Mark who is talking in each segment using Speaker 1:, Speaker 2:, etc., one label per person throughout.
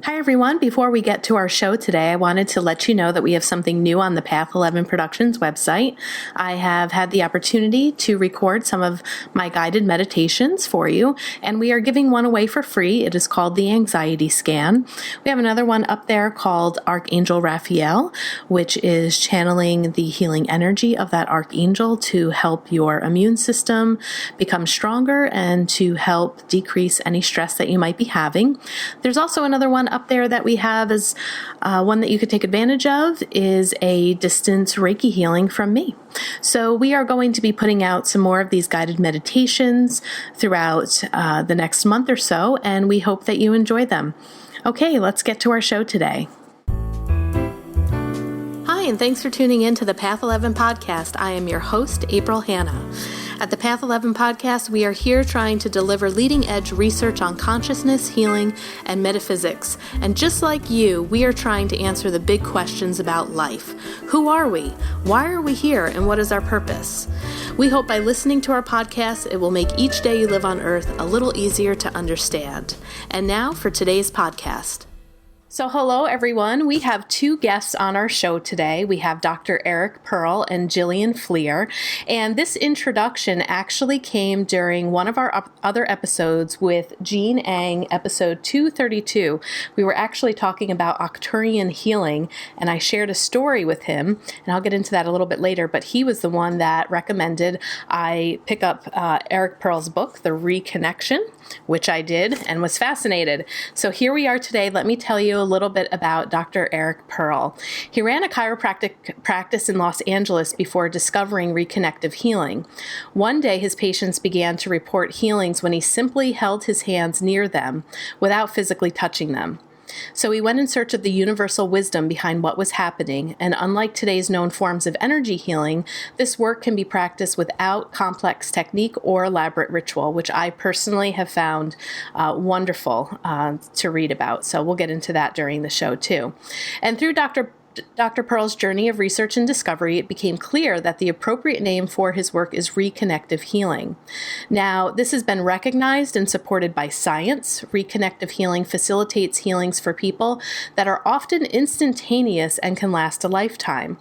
Speaker 1: Hi, everyone. Before we get to our show today, I wanted to let you know that we have something new on the Path 11 Productions website. I have had the opportunity to record some of my guided meditations for you, and we are giving one away for free. It is called the Anxiety Scan. We have another one up there called Archangel Raphael, which is channeling the healing energy of that archangel to help your immune system become stronger and to help decrease any stress that you might be having. There's also another one up there that we have as one that you could take advantage of is a distance Reiki healing from me. So we are going to be putting out some more of these guided meditations throughout the next month or so, and we hope that you enjoy them. Okay, let's get to our show today. Hi, and thanks for tuning in to the Path 11 podcast. I am your host, April Hanna. At the Path 11 podcast, we are here trying to deliver leading-edge research on consciousness, healing, and metaphysics. And just like you, we are trying to answer the big questions about life. Who are we? Why are we here? And what is our purpose? We hope by listening to our podcast, it will make each day you live on Earth a little easier to understand. And now for today's podcast. So hello, everyone. We have two guests on our show today. We have Dr. Eric Pearl and Jillian Fleer. And this introduction actually came during one of our other episodes with Gene Ang, episode 232. We were actually talking about Arcturian healing, and I shared a story with him, and I'll get into that a little bit later, but he was the one that recommended I pick up Eric Pearl's book, The Reconnection, which I did and was fascinated. So here we are today. Let me tell you a little bit about Dr. Eric Pearl. He ran a chiropractic practice in Los Angeles before discovering Reconnective Healing. One day, his patients began to report healings when he simply held his hands near them without physically touching them. So he went in search of the universal wisdom behind what was happening, and unlike today's known forms of energy healing, this work can be practiced without complex technique or elaborate ritual, which I personally have found wonderful to read about. So we'll get into that during the show too. And through Dr. Pearl's journey of research and discovery, it became clear that the appropriate name for his work is Reconnective Healing. Now, this has been recognized and supported by science. Reconnective Healing facilitates healings for people that are often instantaneous and can last a lifetime.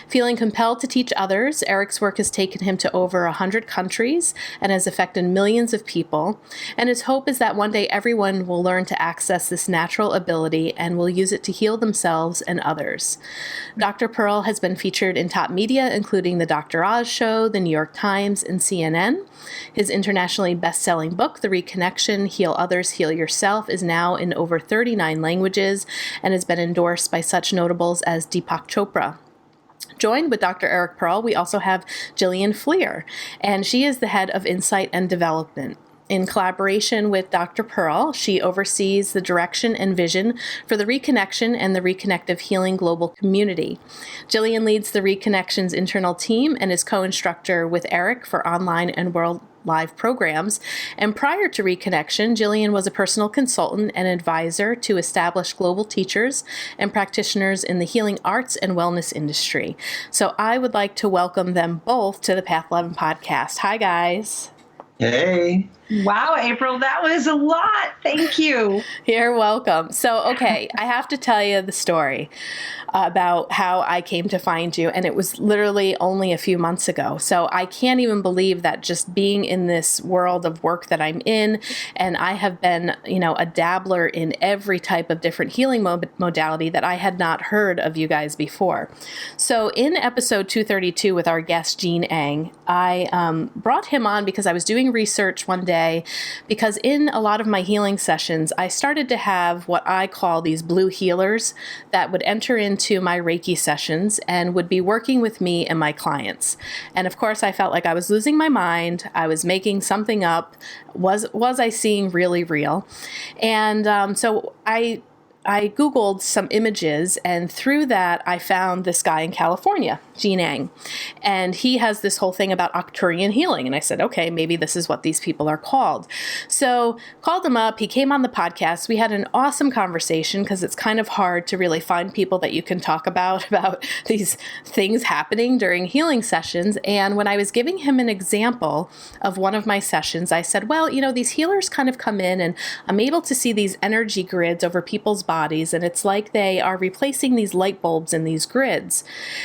Speaker 1: Feeling compelled to teach others, Eric's work has taken him to over 100 countries and has affected millions of people. And his hope is that one day everyone will learn to access this natural ability and will use it to heal themselves and others. Dr. Pearl has been featured in top media, including The Dr. Oz Show, The New York Times, and CNN. His internationally best-selling book, The Reconnection, Heal Others, Heal Yourself, is now in over 39 languages and has been endorsed by such notables as Deepak Chopra. Joined with Dr. Eric Pearl, we also have Jillian Fleer, and she is the head of Insight and Development. In collaboration with Dr. Pearl, she oversees the direction and vision for the Reconnection and the Reconnective Healing global community. Jillian leads the Reconnection's internal team and is co-instructor with Eric for online and world live programs. And prior to Reconnection, Jillian was a personal consultant and advisor to established global teachers and practitioners in the healing arts and wellness industry. So I would like to welcome them both to the Path 11 podcast. Hi, guys.
Speaker 2: Hey.
Speaker 3: Wow, April, that was a lot. Thank you.
Speaker 1: You're welcome. So, okay, I have to tell you the story about how I came to find you, and it was literally only a few months ago. So I can't even believe that just being in this world of work that I'm in, and I have been, a dabbler in every type of different healing modality that I had not heard of you guys before. So in episode 232 with our guest, Gene Ang, I brought him on because I was doing research one day, because in a lot of my healing sessions, I started to have what I call these blue healers that would enter into my Reiki sessions and would be working with me and my clients. And of course, I felt like I was losing my mind. I was making something up. Was I seeing really real? And so I Googled some images, and through that, I found this guy in California, Gene Ang, and he has this whole thing about Arcturian healing. And I said, okay, maybe this is what these people are called. So called him up. He came on the podcast. We had an awesome conversation because it's kind of hard to really find people that you can talk about these things happening during healing sessions. And when I was giving him an example of one of my sessions, I said, well, these healers kind of come in and I'm able to see these energy grids over people's bodies bodies, and it's like they are replacing these light bulbs in these grids.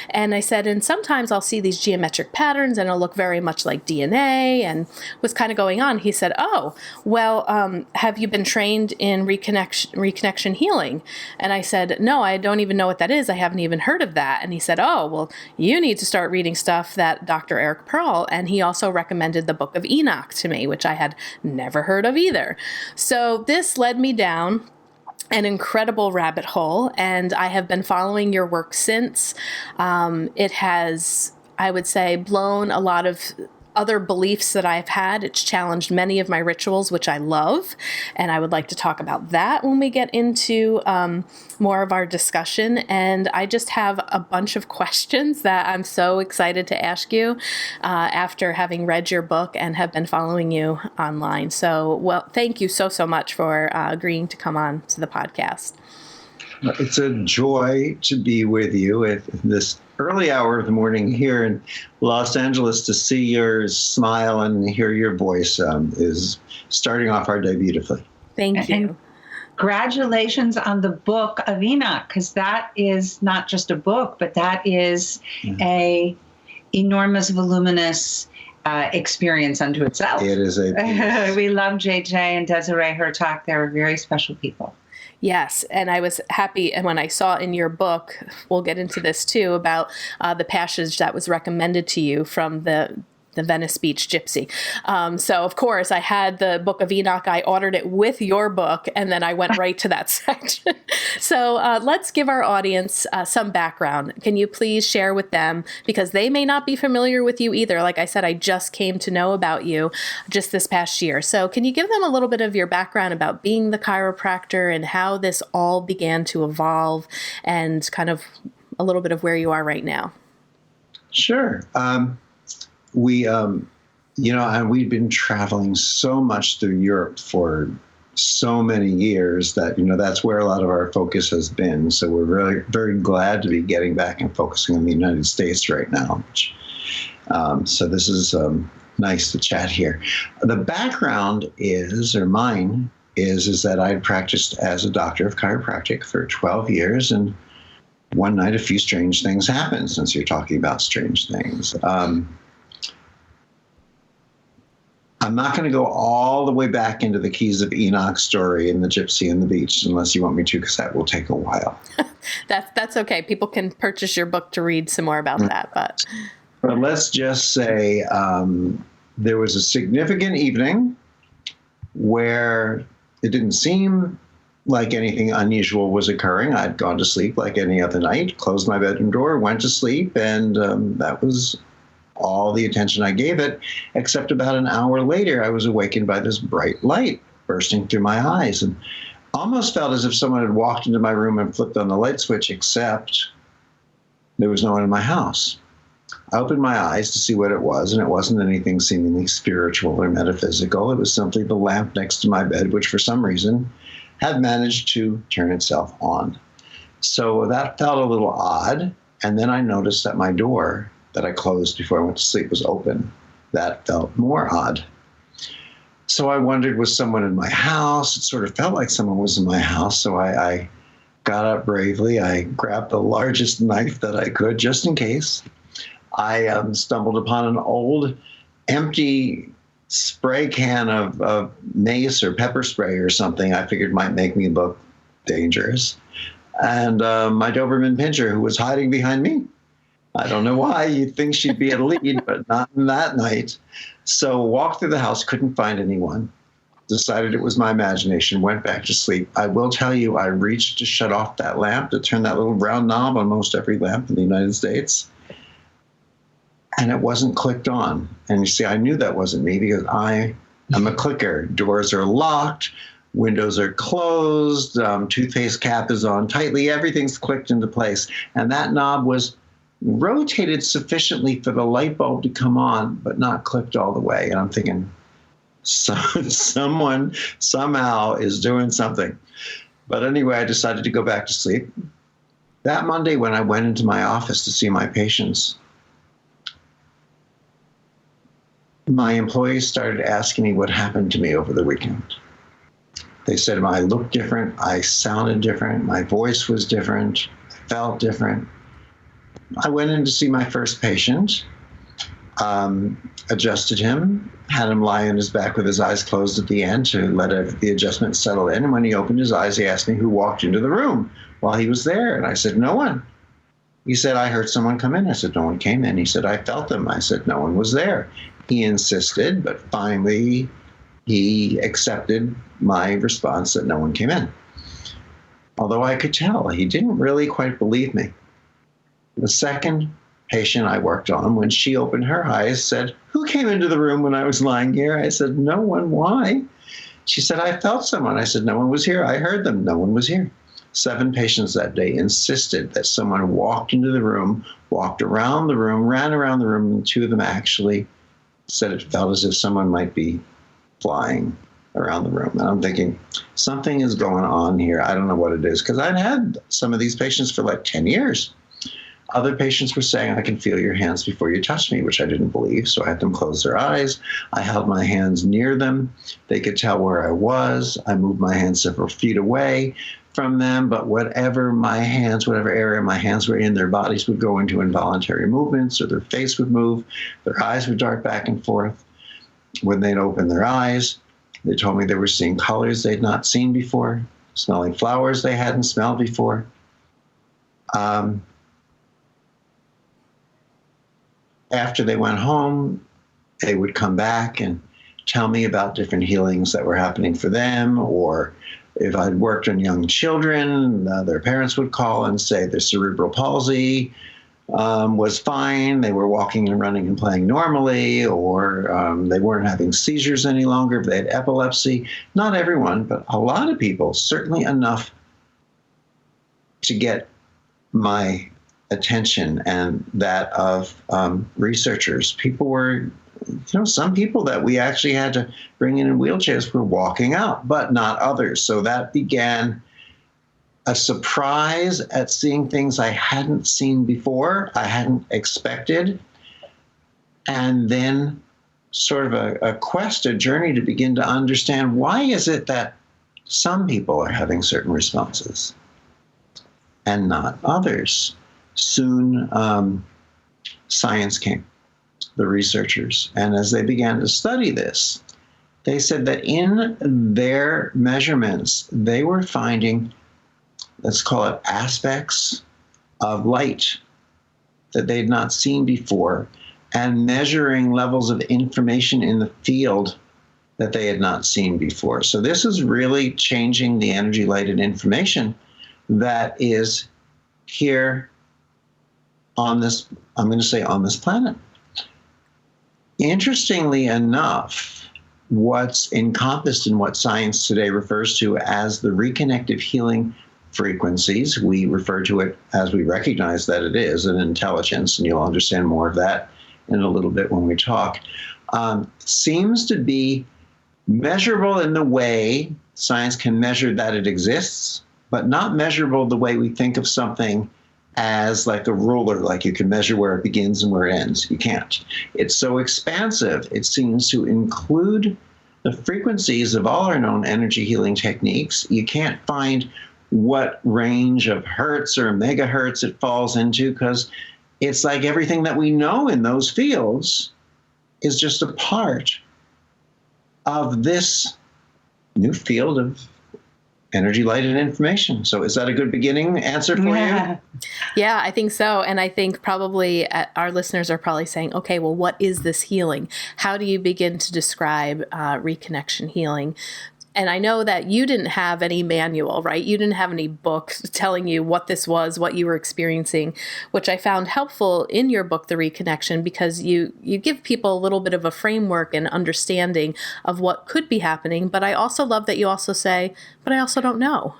Speaker 1: And I said, and sometimes I'll see these geometric patterns and it'll look very much like DNA, and what's kind of going on. He said, oh, well, have you been trained in Reconnection Healing? And I said, no, I don't even know what that is. I haven't even heard of that. And he said, oh, well, you need to start reading stuff that Dr. Eric Pearl, and he also recommended the Book of Enoch to me, which I had never heard of either. So this led me down an incredible rabbit hole, and I have been following your work since. It has, I would say, blown a lot of other beliefs that I've had. It's challenged many of my rituals, which I love. And I would like to talk about that when we get into more of our discussion. And I just have a bunch of questions that I'm so excited to ask you after having read your book and have been following you online. So, well, thank you so much for agreeing to come on to the podcast.
Speaker 2: It's a joy to be with you at this early hour of the morning here in Los Angeles. To see your smile and hear your voice is starting off our day beautifully.
Speaker 1: Thank you.
Speaker 3: And congratulations on the Book of Enoch, because that is not just a book, but that is a enormous, voluminous experience unto itself.
Speaker 2: It is a piece.
Speaker 3: We love JJ and Desiree Hurtak. They're very special people.
Speaker 1: Yes, and I was happy, and when I saw in your book, we'll get into this too, about the passage that was recommended to you from the Venice Beach Gypsy. So, of course, I had the Book of Enoch. I ordered it with your book, and then I went right to that section. So let's give our audience some background. Can you please share with them, because they may not be familiar with you either. Like I said, I just came to know about you just this past year. So can you give them a little bit of your background about being the chiropractor and how this all began to evolve, and kind of a little bit of where you are right now?
Speaker 2: Sure. We, and we've been traveling so much through Europe for so many years that, that's where a lot of our focus has been. So we're very, very glad to be getting back and focusing on the United States right now. So this is nice to chat here. The background is that I practiced as a doctor of chiropractic for 12 years. And one night, a few strange things happened, since you're talking about strange things. I'm not going to go all the way back into the Keys of Enoch story and the Gypsy and the beach, unless you want me to, because that will take a while.
Speaker 1: That's okay. People can purchase your book to read some more about that. But
Speaker 2: let's just say there was a significant evening where it didn't seem like anything unusual was occurring. I'd gone to sleep like any other night, closed my bedroom door, went to sleep, and that was all the attention I gave it, except about an hour later, I was awakened by this bright light bursting through my eyes, and almost felt as if someone had walked into my room and flipped on the light switch, except there was no one in my house. I opened my eyes to see what it was, and it wasn't anything seemingly spiritual or metaphysical. It was simply the lamp next to my bed, which for some reason had managed to turn itself on. So that felt a little odd, and then I noticed that my door that I closed before I went to sleep was open. That felt more odd. So I wondered, was someone in my house? It sort of felt like someone was in my house. So I got up bravely. I grabbed the largest knife that I could, just in case. I stumbled upon an old empty spray can of mace or pepper spray or something I figured might make me look dangerous. And my Doberman Pinscher, who was hiding behind me. I don't know why. You'd think she'd be at a lead, but not that night. So walked through the house, couldn't find anyone. Decided it was my imagination, went back to sleep. I will tell you, I reached to shut off that lamp, to turn that little brown knob on most every lamp in the United States. And it wasn't clicked on. And you see, I knew that wasn't me because I am a clicker. Doors are locked. Windows are closed. Toothpaste cap is on tightly. Everything's clicked into place. And that knob was rotated sufficiently for the light bulb to come on, but not clicked all the way. And I'm thinking, someone somehow is doing something. But anyway, I decided to go back to sleep. That Monday, when I went into my office to see my patients, my employees started asking me what happened to me over the weekend. They said I looked different, I sounded different, my voice was different, felt different. I went in to see my first patient, adjusted him, had him lie on his back with his eyes closed at the end to let the adjustment settle in. And when he opened his eyes, he asked me who walked into the room while he was there. And I said, no one. He said, I heard someone come in. I said, no one came in. He said, I felt them. I said, no one was there. He insisted, but finally he accepted my response that no one came in. Although I could tell he didn't really quite believe me. The second patient I worked on, when she opened her eyes, said, who came into the room when I was lying here? I said, no one. Why? She said, I felt someone. I said, no one was here. I heard them. No one was here. 7 patients that day insisted that someone walked into the room, walked around the room, ran around the room, and 2 of them actually said it felt as if someone might be flying around the room. And I'm thinking, something is going on here. I don't know what it is, because I'd had some of these patients for like 10 years. Other patients were saying, I can feel your hands before you touch me, which I didn't believe. So I had them close their eyes. I held my hands near them. They could tell where I was. I moved my hands several feet away from them, but whatever area my hands were in, their bodies would go into involuntary movements, or their face would move. Their eyes would dart back and forth. When they'd open their eyes, they told me they were seeing colors they'd not seen before, smelling flowers they hadn't smelled before. After they went home, they would come back and tell me about different healings that were happening for them, or if I'd worked on young children, their parents would call and say their cerebral palsy was fine. They were walking and running and playing normally, or they weren't having seizures any longer. They had epilepsy. Not everyone, but a lot of people, certainly enough to get my attention and that of researchers. People were, some people that we actually had to bring in wheelchairs were walking out, but not others. So that began a surprise at seeing things I hadn't seen before, I hadn't expected, and then sort of a quest, a journey to begin to understand, why is it that some people are having certain responses and not others? Soon, science came, the researchers, and as they began to study this, they said that in their measurements, they were finding, let's call it, aspects of light that they'd not seen before, and measuring levels of information in the field that they had not seen before. So this is really changing the energy, light, and information that is here on this, I'm going to say on this planet. Interestingly enough, what's encompassed in what science today refers to as the reconnective healing frequencies, we refer to it as, we recognize that it is an intelligence, and you'll understand more of that in a little bit when we talk, seems to be measurable in the way science can measure that it exists, but not measurable the way we think of something as like a ruler, like you can measure where it begins and where it ends. You can't. It's so expansive. It seems to include the frequencies of all our known energy healing techniques. You can't find what range of hertz or megahertz it falls into, because it's like everything that we know in those fields is just a part of this new field of energy, light, and information. So is that a good beginning answer for you?
Speaker 1: Yeah, I think so. And I think probably our listeners are probably saying, okay, well, what is this healing? How do you begin to describe reconnection healing? And I know that you didn't have any manual, right? You didn't have any books telling you what this was, what you were experiencing, which I found helpful in your book, The Reconnection, because you give people a little bit of a framework and understanding of what could be happening. But I also love that you also say, but I also don't know,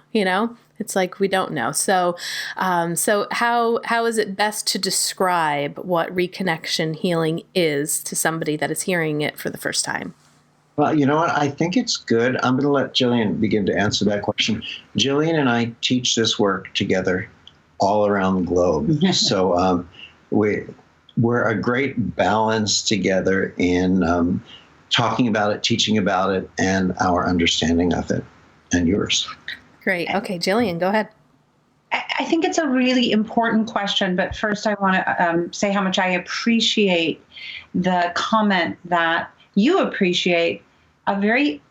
Speaker 1: It's like we don't know. So how is it best to describe what reconnection healing is to somebody that is hearing it for the first time?
Speaker 2: Well, you know what? I think it's good. I'm going to let Jillian begin to answer that question. Jillian and I teach this work together all around the globe. So we're a great balance together in talking about it, teaching about it, and our understanding of it. and yours.
Speaker 1: Great. Okay, Jillian, go ahead.
Speaker 3: I think it's a really important question, but first I want to say how much I appreciate the comment that you appreciate a very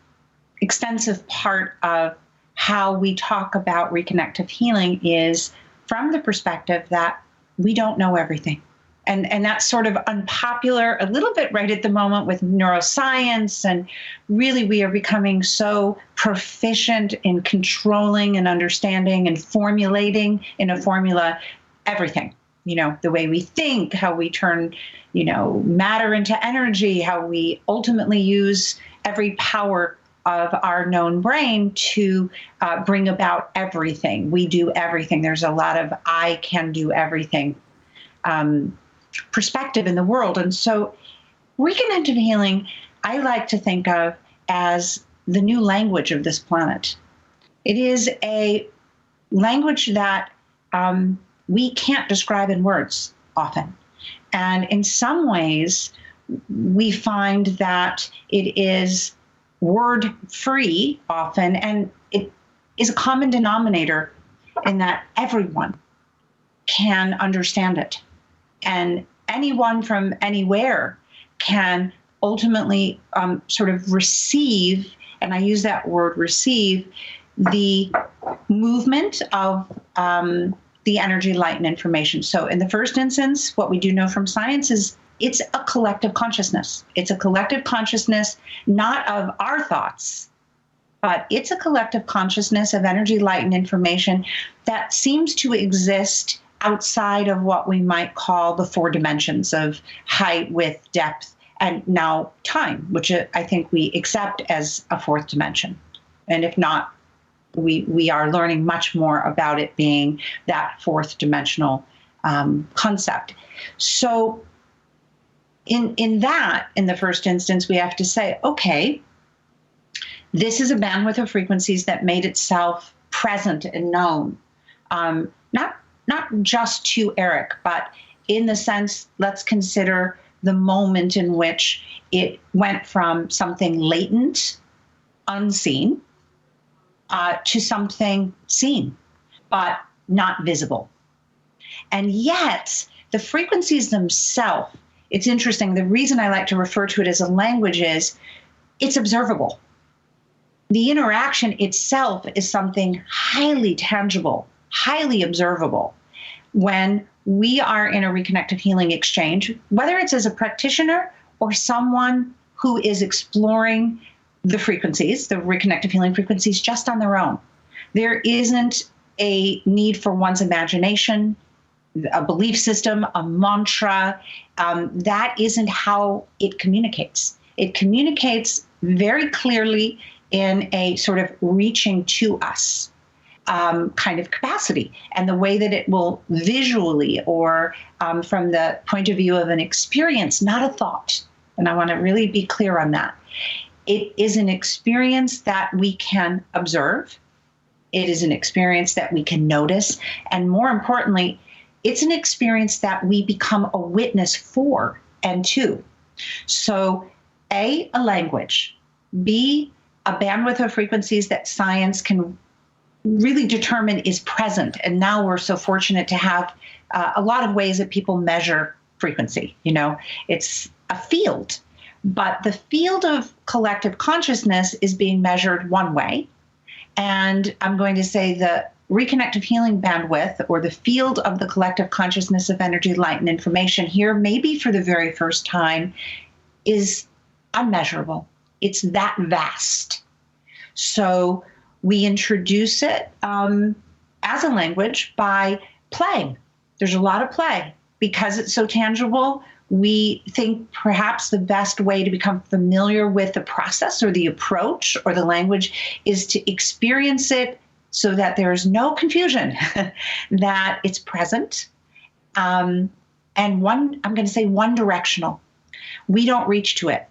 Speaker 3: extensive part of how we talk about reconnective healing is from the perspective that we don't know everything. And that's sort of unpopular a little bit right at the moment with neuroscience. And really, we are becoming so proficient in controlling and understanding and formulating in a formula everything. The way we think, how we turn, matter into energy, how we ultimately use every power of our known brain to bring about everything. We do everything. There's a lot of I can do everything perspective in the world. And so reconnective healing, I like to think of as the new language of this planet. It is a language that we can't describe in words often. And in some ways, we find that it is word free often, and it is a common denominator in that everyone can understand it. And anyone from anywhere can ultimately sort of receive, and I use that word receive, the movement of the energy, light, and information. So in the first instance, what we do know from science is it's a collective consciousness. It's a collective consciousness, not of our thoughts, but it's a collective consciousness of energy, light, and information that seems to exist outside of what we might call the four dimensions of height, width, depth, and now time, which I think we accept as a fourth dimension. And if not, we are learning much more about it being that fourth dimensional concept. So in the first instance, we have to say, okay, this is a bandwidth of frequencies that made itself present and known, not just to Eric, but in the sense, let's consider the moment in which it went from something latent, unseen, to something seen, but not visible. And yet, the frequencies themselves, it's interesting, the reason I like to refer to it as a language is it's observable. The interaction itself is something highly tangible, highly observable. When we are in a reconnective healing exchange, whether it's as a practitioner or someone who is exploring the frequencies, the reconnective healing frequencies, just on their own, there isn't a need for one's imagination, a belief system, a mantra. That isn't how it communicates. It communicates very clearly in a sort of reaching to us kind of capacity, and the way that it will visually or from the point of view of an experience, not a thought. And I want to really be clear on that. It is an experience that we can observe. It is an experience that we can notice. And more importantly, it's an experience that we become a witness for and to. So A, a language. B, a bandwidth of frequencies that science can really determine is present. And now we're so fortunate to have a lot of ways that people measure frequency. It's a field, but the field of collective consciousness is being measured one way. And I'm going to say the reconnective healing bandwidth, or the field of the collective consciousness of energy, light, and information here, maybe for the very first time, is unmeasurable. It's that vast. So we introduce it as a language by playing. There's a lot of play. Because it's so tangible, we think perhaps the best way to become familiar with the process or the approach or the language is to experience it so that there's no confusion that it's present. And I'm going to say one directional. We don't reach to it.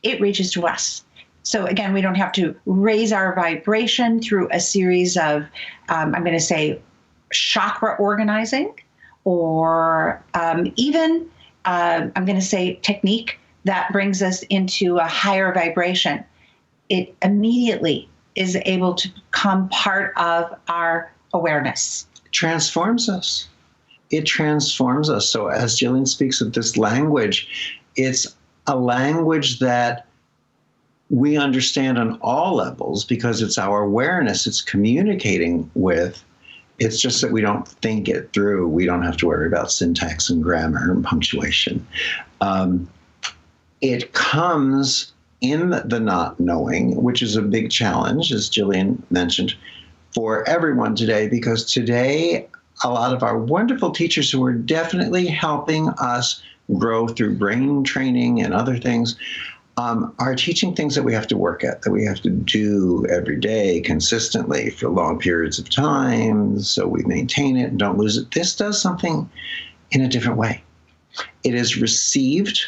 Speaker 3: It reaches to us. So again, we don't have to raise our vibration through a series of, I'm going to say, chakra organizing, or even, I'm going to say, technique that brings us into a higher vibration. It immediately is able to become part of our awareness.
Speaker 2: Transforms us. It transforms us. So as Jillian speaks of this language, it's a language that we understand on all levels because it's our awareness it's communicating with. It's just that we don't think it through. We don't have to worry about syntax and grammar and punctuation. It comes in the not knowing, which is a big challenge, as Jillian mentioned, for everyone today, because today a lot of our wonderful teachers who are definitely helping us grow through brain training and other things are teaching things that we have to work at, that we have to do every day consistently for long periods of time so we maintain it and don't lose it. This does something in a different way. It is received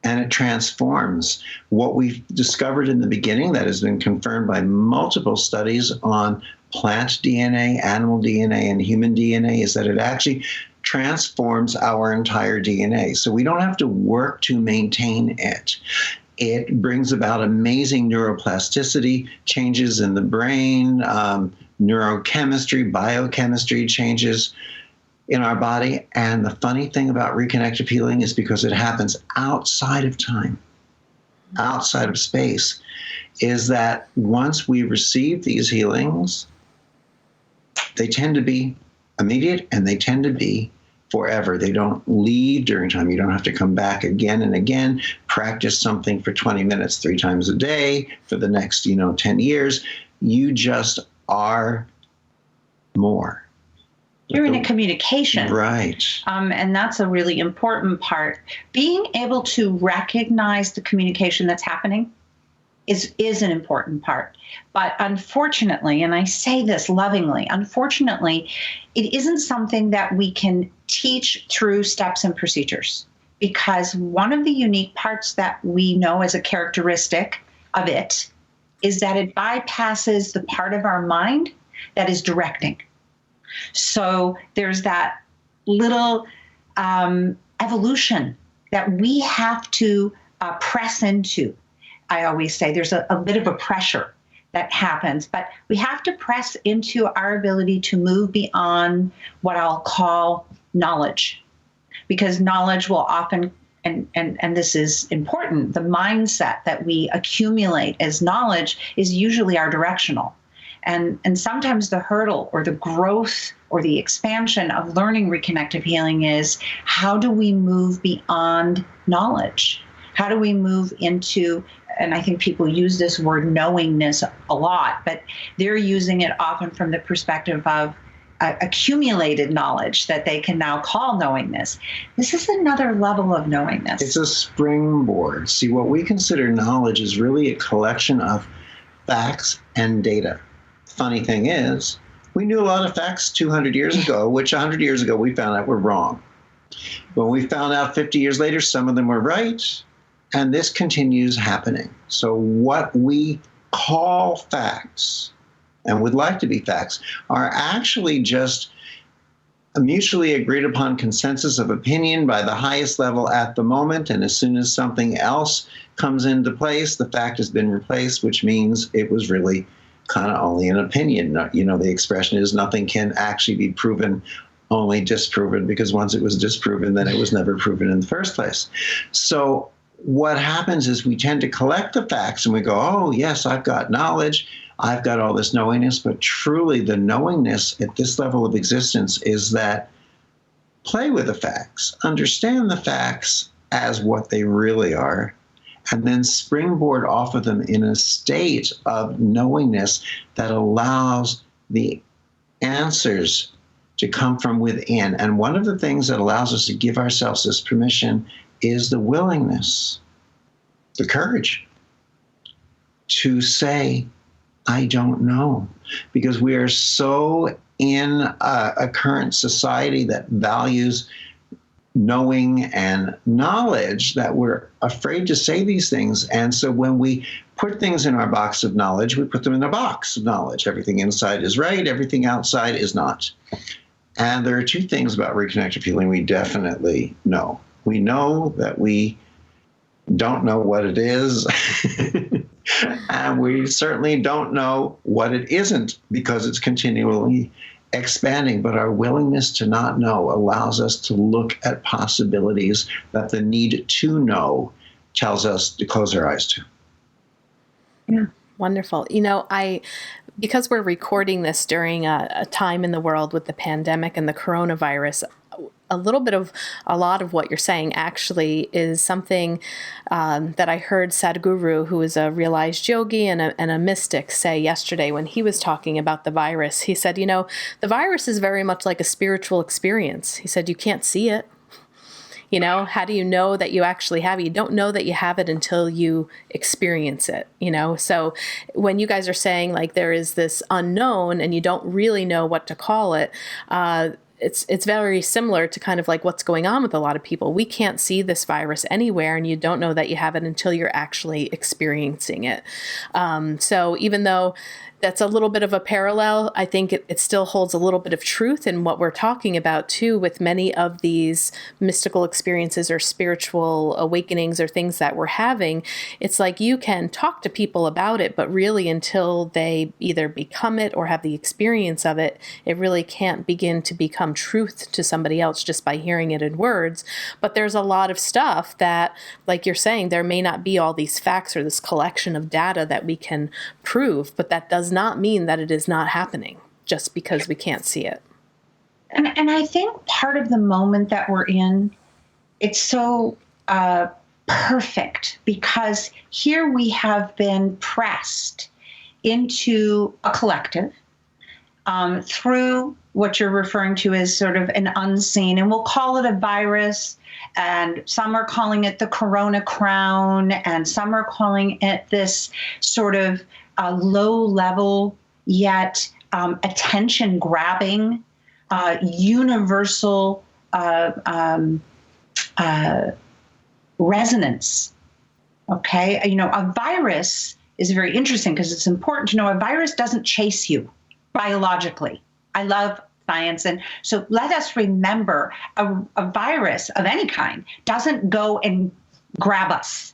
Speaker 2: and it transforms. What we've discovered in the beginning that has been confirmed by multiple studies on plant DNA, animal DNA, and human DNA is that it actually transforms our entire DNA. So we don't have to work to maintain it. It brings about amazing neuroplasticity, changes in the brain, neurochemistry, biochemistry changes in our body. And the funny thing about reconnective healing is because it happens outside of time, outside of space, is that once we receive these healings, they tend to be immediate and they tend to be forever. They don't leave during time. You don't have to come back again and again, practice something for 20 minutes 3 times a day for the next, 10 years. You just are more.
Speaker 3: You're in a communication.
Speaker 2: Right.
Speaker 3: And that's a really important part. Being able to recognize the communication that's happening is an important part. But unfortunately, and I say this lovingly, unfortunately, it isn't something that we can teach through steps and procedures. Because one of the unique parts that we know as a characteristic of it is that it bypasses the part of our mind that is directing. So there's that little evolution that we have to press into. I always say there's a bit of a pressure that happens, but we have to press into our ability to move beyond what I'll call knowledge, because knowledge will often, and this is important, the mindset that we accumulate as knowledge is usually our directional. And sometimes the hurdle or the growth or the expansion of learning reconnective healing is, how do we move beyond knowledge? How do we move into, and I think people use this word knowingness a lot, but they're using it often from the perspective of accumulated knowledge that they can now call knowingness. This is another level of knowingness.
Speaker 2: It's a springboard. See, what we consider knowledge is really a collection of facts and data. Funny thing is, we knew a lot of facts 200 years ago, which 100 years ago we found out were wrong. When we found out 50 years later, some of them were right, and this continues happening. So what we call facts, and would like to be facts, are actually just a mutually agreed upon consensus of opinion by the highest level at the moment, and as soon as something else comes into place, the fact has been replaced, which means it was really kind of only an opinion. The expression is nothing can actually be proven, only disproven, because once it was disproven, then it was never proven in the first place. So what happens is we tend to collect the facts and we go, oh, yes, I've got knowledge, I've got all this knowingness, but truly the knowingness at this level of existence is that play with the facts, understand the facts as what they really are, and then springboard off of them in a state of knowingness that allows the answers to come from within. And one of the things that allows us to give ourselves this permission is the willingness, the courage to say, I don't know. Because we are so in a current society that values knowing and knowledge that we're afraid to say these things. And so when we put things in our box of knowledge, we put them in a box of knowledge. Everything inside is right, everything outside is not. And there are 2 things about reconnective healing we definitely know. We know that we don't know what it is. And we certainly don't know what it isn't because it's continually expanding. But our willingness to not know allows us to look at possibilities that the need to know tells us to close our eyes to.
Speaker 1: Yeah. Wonderful. Because we're recording this during a time in the world with the pandemic and the coronavirus, a lot of what you're saying actually is something that I heard Sadhguru, who is a realized yogi and a mystic, say yesterday when he was talking about the virus. He said, the virus is very much like a spiritual experience. He said, you can't see it. How do you know that you actually have it? You don't know that you have it until you experience it, So when you guys are saying like there is this unknown and you don't really know what to call it, it's very similar to kind of like what's going on with a lot of people. We can't see this virus anywhere, and you don't know that you have it until you're actually experiencing it. So even though that's a little bit of a parallel, I think it still holds a little bit of truth in what we're talking about too, with many of these mystical experiences or spiritual awakenings or things that we're having. It's like you can talk to people about it, but really until they either become it or have the experience of it, it really can't begin to become truth to somebody else just by hearing it in words. But there's a lot of stuff that, like you're saying, there may not be all these facts or this collection of data that we can prove, but that does not mean that it is not happening just because we can't see it.
Speaker 3: And I think part of the moment that we're in, it's so perfect because here we have been pressed into a collective through what you're referring to as sort of an unseen, and we'll call it a virus, and some are calling it the corona crown, and some are calling it this sort of low level yet attention grabbing universal resonance. Okay, a virus is very interesting because it's important to know a virus doesn't chase you biologically. I love science, and so let us remember a virus of any kind doesn't go and grab us.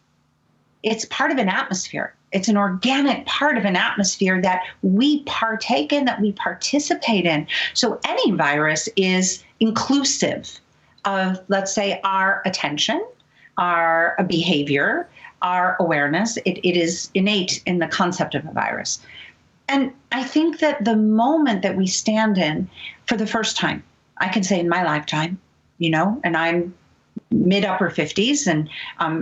Speaker 3: It's part of an atmosphere. It's an organic part of an atmosphere that we partake in, that we participate in. So any virus is inclusive of, let's say, our attention, our behavior, our awareness. It is innate in the concept of a virus. And I think that the moment that we stand in for the first time, I can say in my lifetime, and I'm mid-upper 50s, and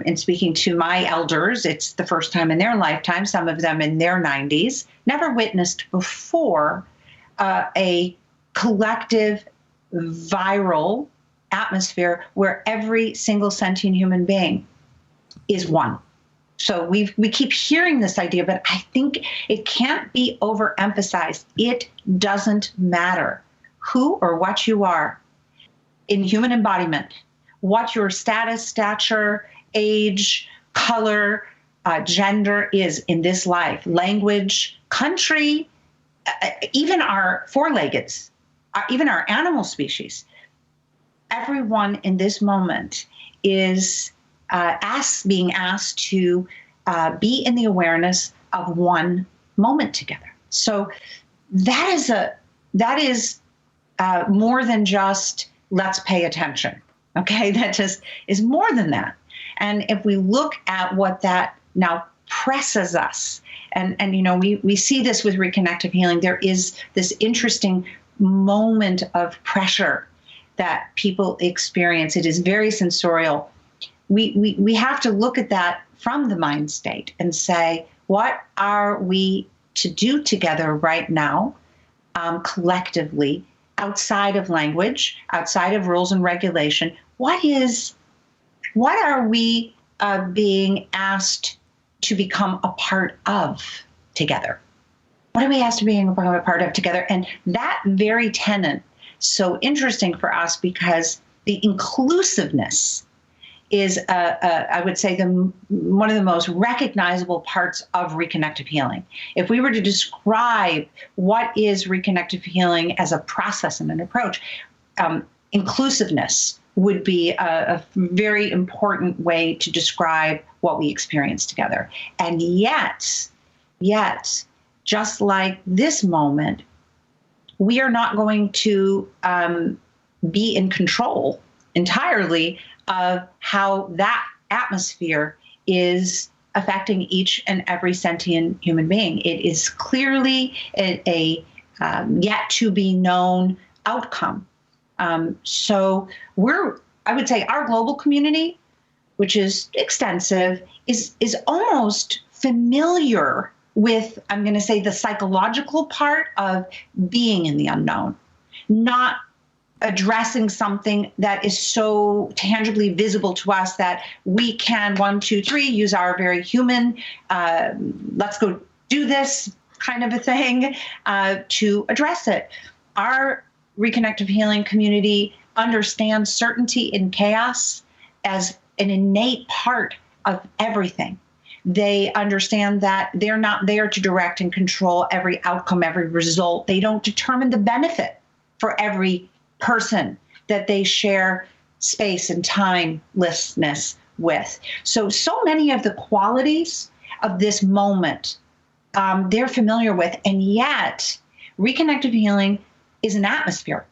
Speaker 3: in speaking to my elders, it's the first time in their lifetime, some of them in their 90s, never witnessed before a collective viral atmosphere where every single sentient human being is one. So we keep hearing this idea, but I think it can't be overemphasized. It doesn't matter who or what you are in human embodiment, what your status, stature, age, color, gender is in this life, language, country, even our four-leggeds, even our animal species. Everyone in this moment is being asked to be in the awareness of one moment together. So that is more than just let's pay attention. Okay, that just is more than that. And if we look at what that now presses us, and we see this with Reconnective Healing, there is this interesting moment of pressure that people experience. It is very sensorial. We have to look at that from the mind state and say, what are we to do together right now, collectively, outside of language, outside of rules and regulation? What are we being asked to become a part of together? What are we asked to become a part of together? And that very tenet, so interesting for us because the inclusiveness is, I would say, one of the most recognizable parts of Reconnective Healing. If we were to describe what is Reconnective Healing as a process and an approach, inclusiveness would be a very important way to describe what we experience together. And yet, Yet, just like this moment, we are not going to be in control entirely of how that atmosphere is affecting each and every sentient human being. It is clearly a yet to be known outcome. So I would say our global community, which is extensive, is almost familiar with, I'm going to say, the psychological part of being in the unknown, not addressing something that is so tangibly visible to us that we can, 1, 2, 3, use our very human, let's go do this kind of a thing to address it. Our Reconnective Healing community understands certainty in chaos as an innate part of everything. They understand that they're not there to direct and control every outcome, every result. They don't determine the benefit for every person that they share space and timelessness with. So many of the qualities of this moment, they're familiar with, and yet Reconnective Healing is an atmosphere,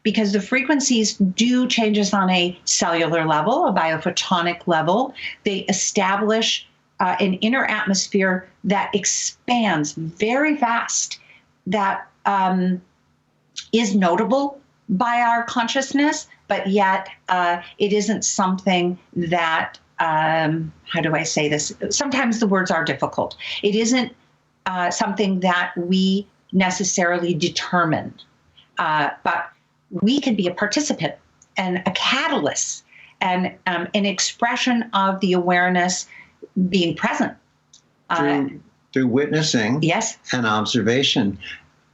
Speaker 3: because the frequencies do changes on a cellular level, a biophotonic level. They establish an inner atmosphere that expands very fast, that is notable by our consciousness, but yet it isn't something that, how do I say this? Sometimes the words are difficult. It isn't something that we necessarily determine, but we can be a participant and a catalyst and an expression of the awareness being present.
Speaker 2: Through witnessing,
Speaker 3: yes,
Speaker 2: and observation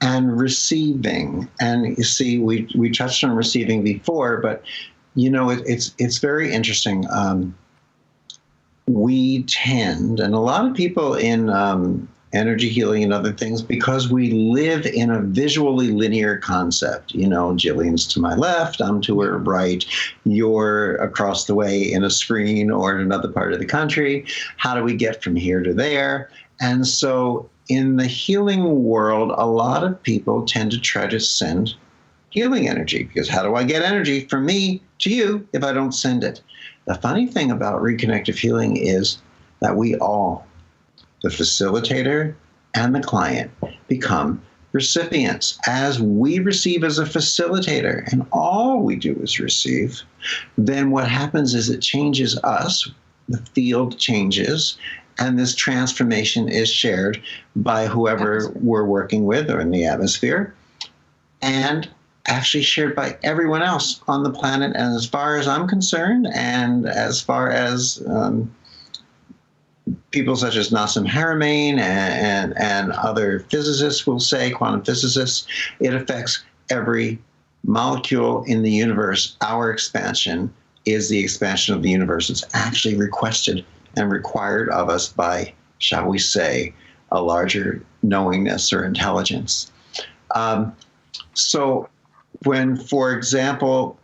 Speaker 2: and receiving. And you see, we touched on receiving before, but it's very interesting. We tend, and a lot of people in energy healing and other things, because we live in a visually linear concept. Jillian's to my left, I'm to her right, you're across the way in a screen or in another part of the country. How do we get from here to there? And so in the healing world, a lot of people tend to try to send healing energy, because how do I get energy from me to you if I don't send it? The funny thing about Reconnective Healing is that we all, the facilitator and the client, become recipients. As we receive as a facilitator, and all we do is receive, then what happens is it changes us, the field changes, and this transformation is shared by whoever we're working with or in the atmosphere, and actually shared by everyone else on the planet. And as far as I'm concerned, and as far as people such as Nassim Haramein and other physicists will say, quantum physicists, it affects every molecule in the universe. Our expansion is the expansion of the universe. It's actually requested and required of us by, shall we say, a larger knowingness or intelligence. So when, for example,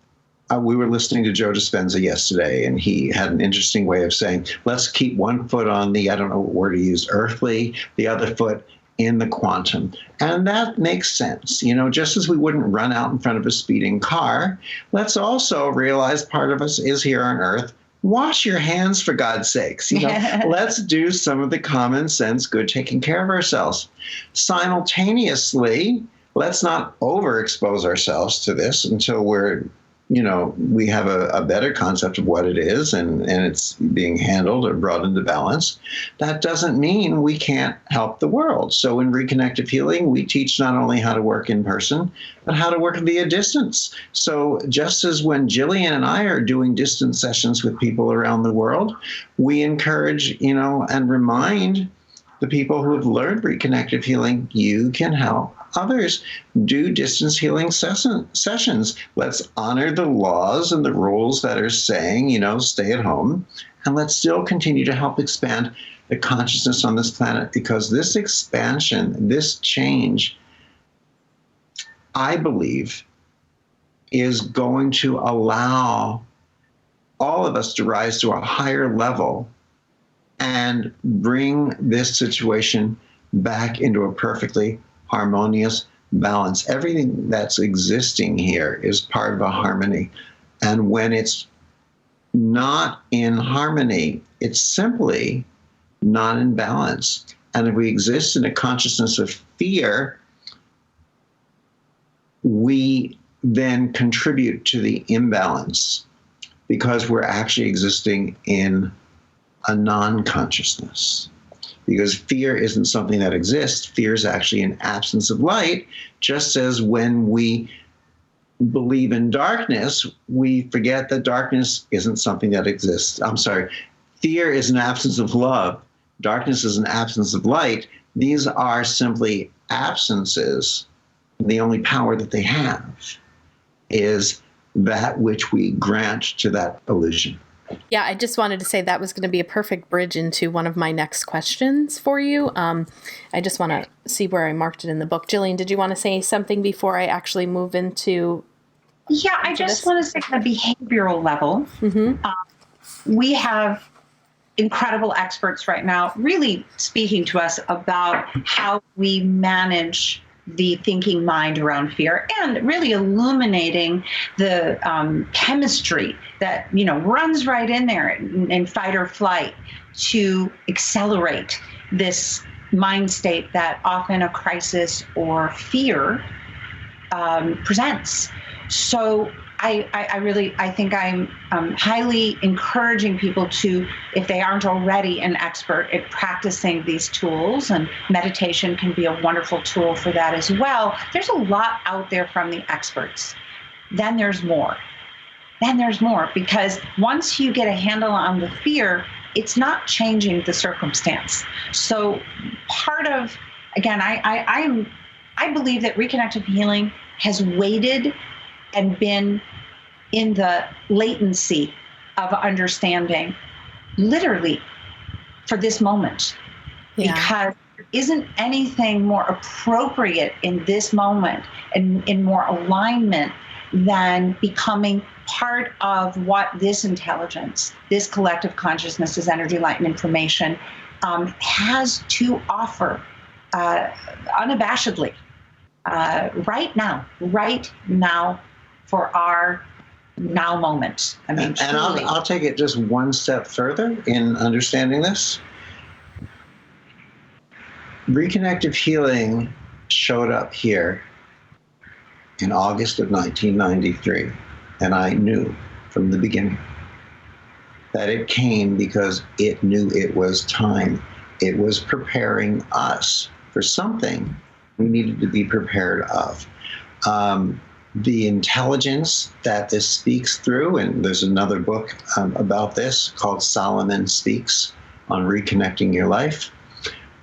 Speaker 2: we were listening to Joe Dispenza yesterday, and he had an interesting way of saying, let's keep one foot on the, I don't know what word he used, earthly, the other foot in the quantum. And that makes sense. Just as we wouldn't run out in front of a speeding car, let's also realize part of us is here on Earth. Wash your hands, for God's sakes. Let's do some of the common sense, good taking care of ourselves. Simultaneously, let's not overexpose ourselves to this until we have a better concept of what it is and it's being handled or brought into balance. That doesn't mean we can't help the world. So in Reconnective Healing, we teach not only how to work in person, but how to work via distance. So just as when Jillian and I are doing distance sessions with people around the world, we encourage, and remind the people who have learned Reconnective Healing, you can help others do distance healing sessions. Let's honor the laws and the rules that are saying, stay at home, and let's still continue to help expand the consciousness on this planet, because this expansion, this change, I believe, is going to allow all of us to rise to a higher level and bring this situation back into a perfectly harmonious balance. Everything that's existing here is part of a harmony. And when it's not in harmony, it's simply not in balance. And if we exist in a consciousness of fear, we then contribute to the imbalance because we're actually existing in a non-consciousness. Because fear isn't something that exists. Fear is actually an absence of light, just as when we believe in darkness, we forget that darkness isn't something that exists. I'm sorry. Fear is an absence of love. Darkness is an absence of light. These are simply absences. The only power that they have is that which we grant to that illusion.
Speaker 1: Yeah, I just wanted to say that was going to be a perfect bridge into one of my next questions for you. I just want to see where I marked it in the book. Jillian, did you want to say something before I actually move into?
Speaker 3: Yeah, I just want to say at the behavioral level, we have incredible experts right now really speaking to us about how we manage the thinking mind around fear and really illuminating the chemistry that, runs right in there in fight or flight to accelerate this mind state that often a crisis or fear presents. So I think I'm highly encouraging people to, if they aren't already an expert at practicing these tools, and meditation can be a wonderful tool for that as well. There's a lot out there from the experts. Then there's more. Because once you get a handle on the fear, it's not changing the circumstance. So part of, again, I believe that Reconnective Healing has waited and been in the latency of understanding literally for this moment. Yeah. Because there isn't anything more appropriate in this moment and in more alignment than becoming part of what this intelligence, this collective consciousness, this energy, light, and information has to offer unabashedly right now for our now moment. I mean,
Speaker 2: and I'll take it just one step further in understanding this. Reconnective Healing showed up here in August of 1993, and I knew from the beginning that it came because it knew it was time. It was preparing us for something we needed to be prepared of. The intelligence that this speaks through, and there's another book about this called Solomon Speaks on Reconnecting Your Life.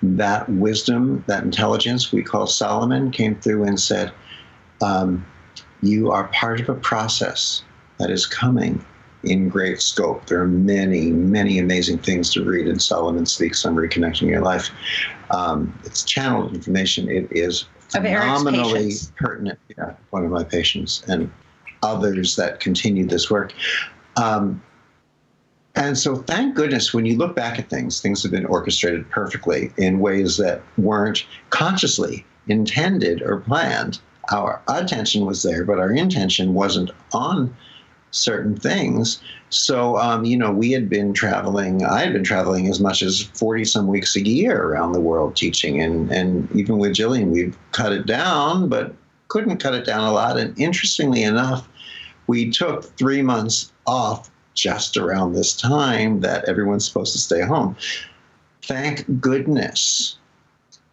Speaker 2: That wisdom, that intelligence we call Solomon came through and said, you are part of a process that is coming in great scope. There are many, many amazing things to read in Solomon Speaks on Reconnecting Your Life. It's channeled information. It is phenomenally pertinent. Yeah, one of my patients and others that continue this work. And so thank goodness when you look back at things have been orchestrated perfectly in ways that weren't consciously intended or planned. Our attention was there, but our intention wasn't on certain things. So, we had been traveling, I had been traveling as much as 40 some weeks a year around the world teaching. And even with Jillian, we've cut it down, but couldn't cut it down a lot. And interestingly enough, we took 3 months off just around this time that everyone's supposed to stay home. Thank goodness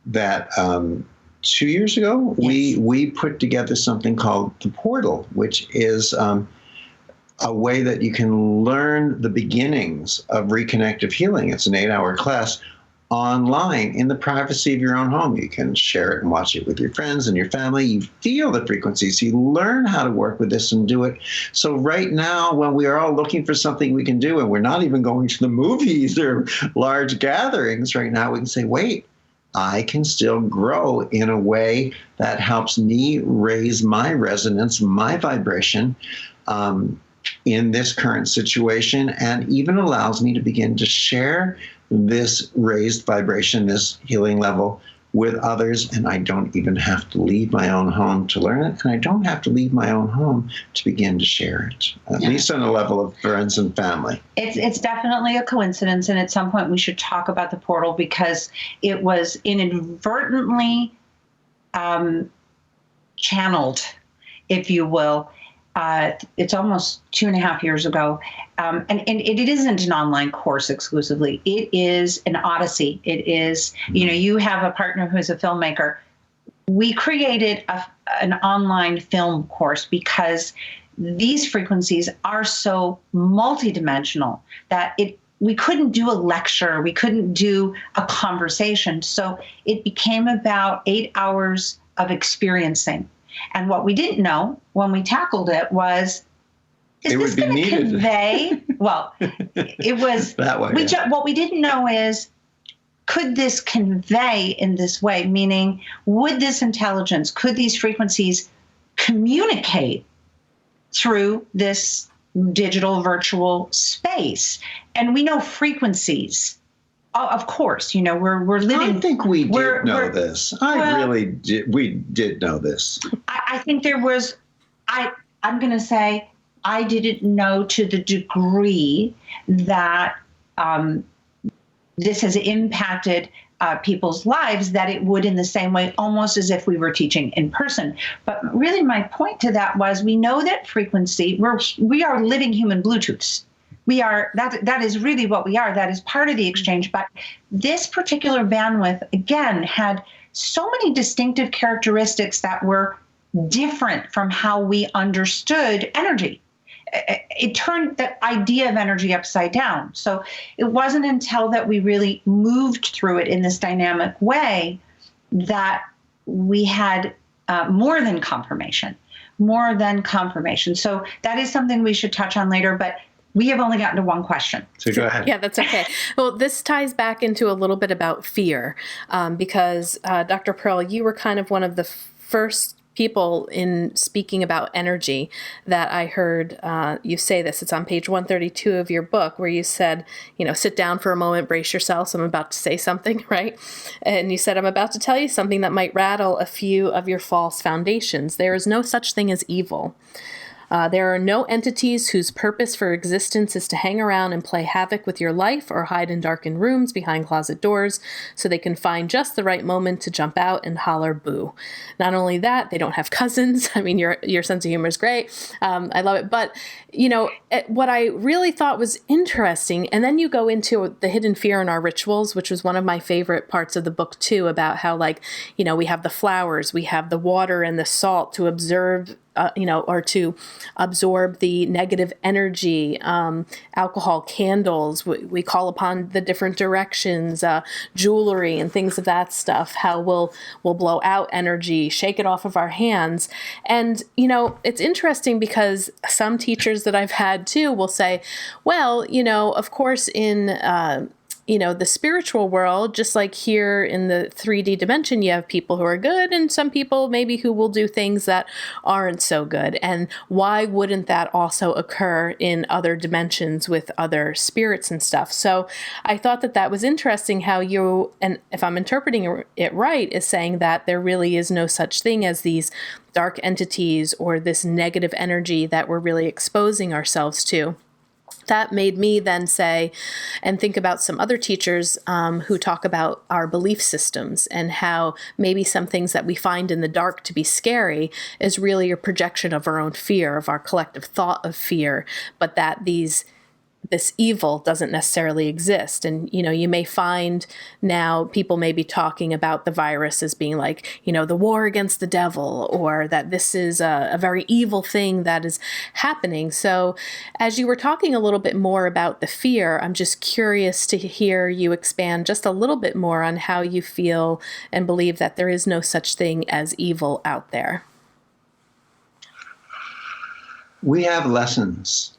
Speaker 2: that 2 years ago, yes, we put together something called The Portal, which is a way that you can learn the beginnings of Reconnective Healing. It's an 8-hour class online in the privacy of your own home. You can share it and watch it with your friends and your family. You feel the frequencies. You learn how to work with this and do it. So right now, when we are all looking for something we can do, and we're not even going to the movies or large gatherings right now, we can say, wait, I can still grow in a way that helps me raise my resonance, my vibration, in this current situation, and even allows me to begin to share this raised vibration, this healing level with others, and I don't even have to leave my own home to learn it, and I don't have to leave my own home to begin to share it, at least on a level of friends and family.
Speaker 3: It's definitely a coincidence, and at some point we should talk about the portal, because it was inadvertently channeled, if you will. It's almost 2.5 years ago. And it isn't an online course exclusively. It is an odyssey. It is, you have a partner who's a filmmaker. We created an online film course because these frequencies are so multidimensional that we couldn't do a lecture. We couldn't do a conversation. So it became about 8 hours of experiencing. And what we didn't know when we tackled it was, is this going to convey? Well, it was
Speaker 2: that way.
Speaker 3: What we didn't know is, could this convey in this way? Meaning, would this intelligence, could these frequencies communicate through this digital virtual space? And we know frequencies. Of course, we're living.
Speaker 2: I think we did know this. We did know this.
Speaker 3: I think there was, I'm going to say, I didn't know to the degree that this has impacted people's lives, that it would in the same way, almost as if we were teaching in person. But really my point to that was, we know that frequency, we are living human Bluetooths. We are, that is really what we are. That is part of the exchange. But this particular bandwidth, again, had so many distinctive characteristics that were different from how we understood energy. It turned the idea of energy upside down. So it wasn't until that we really moved through it in this dynamic way that we had more than confirmation. So that is something we should touch on later. But we have only gotten to one question.
Speaker 2: So go ahead.
Speaker 1: Yeah, that's okay. Well, this ties back into a little bit about fear, because Dr. Pearl, you were kind of one of the first people in speaking about energy that I heard you say this. It's on page 132 of your book, where you said, sit down for a moment, brace yourselves. I'm about to say something, right? And you said, I'm about to tell you something that might rattle a few of your false foundations. There is no such thing as evil. There are no entities whose purpose for existence is to hang around and play havoc with your life or hide in darkened rooms behind closet doors so they can find just the right moment to jump out and holler boo. Not only that, they don't have cousins. I mean, your sense of humor is great. I love it. But, what I really thought was interesting, and then you go into the hidden fear in our rituals, which was one of my favorite parts of the book too, about how we have the flowers, we have the water and the salt to observe or to absorb the negative energy, alcohol, candles, we call upon the different directions, jewelry and things of that stuff, how we'll blow out energy, shake it off of our hands. And, it's interesting because some teachers that I've had too will say, well, of course in, the spiritual world, just like here in the 3D dimension, you have people who are good and some people maybe who will do things that aren't so good. And why wouldn't that also occur in other dimensions with other spirits and stuff? So I thought that was interesting how you, and if I'm interpreting it right, is saying that there really is no such thing as these dark entities or this negative energy that we're really exposing ourselves to. That made me then say and think about some other teachers who talk about our belief systems and how maybe some things that we find in the dark to be scary is really a projection of our own fear, of our collective thought of fear, but that this evil doesn't necessarily exist. And, you may find now people may be talking about the virus as being like, the war against the devil, or that this is a very evil thing that is happening. So as you were talking a little bit more about the fear, I'm just curious to hear you expand just a little bit more on how you feel and believe that there is no such thing as evil out there.
Speaker 2: We have lessons.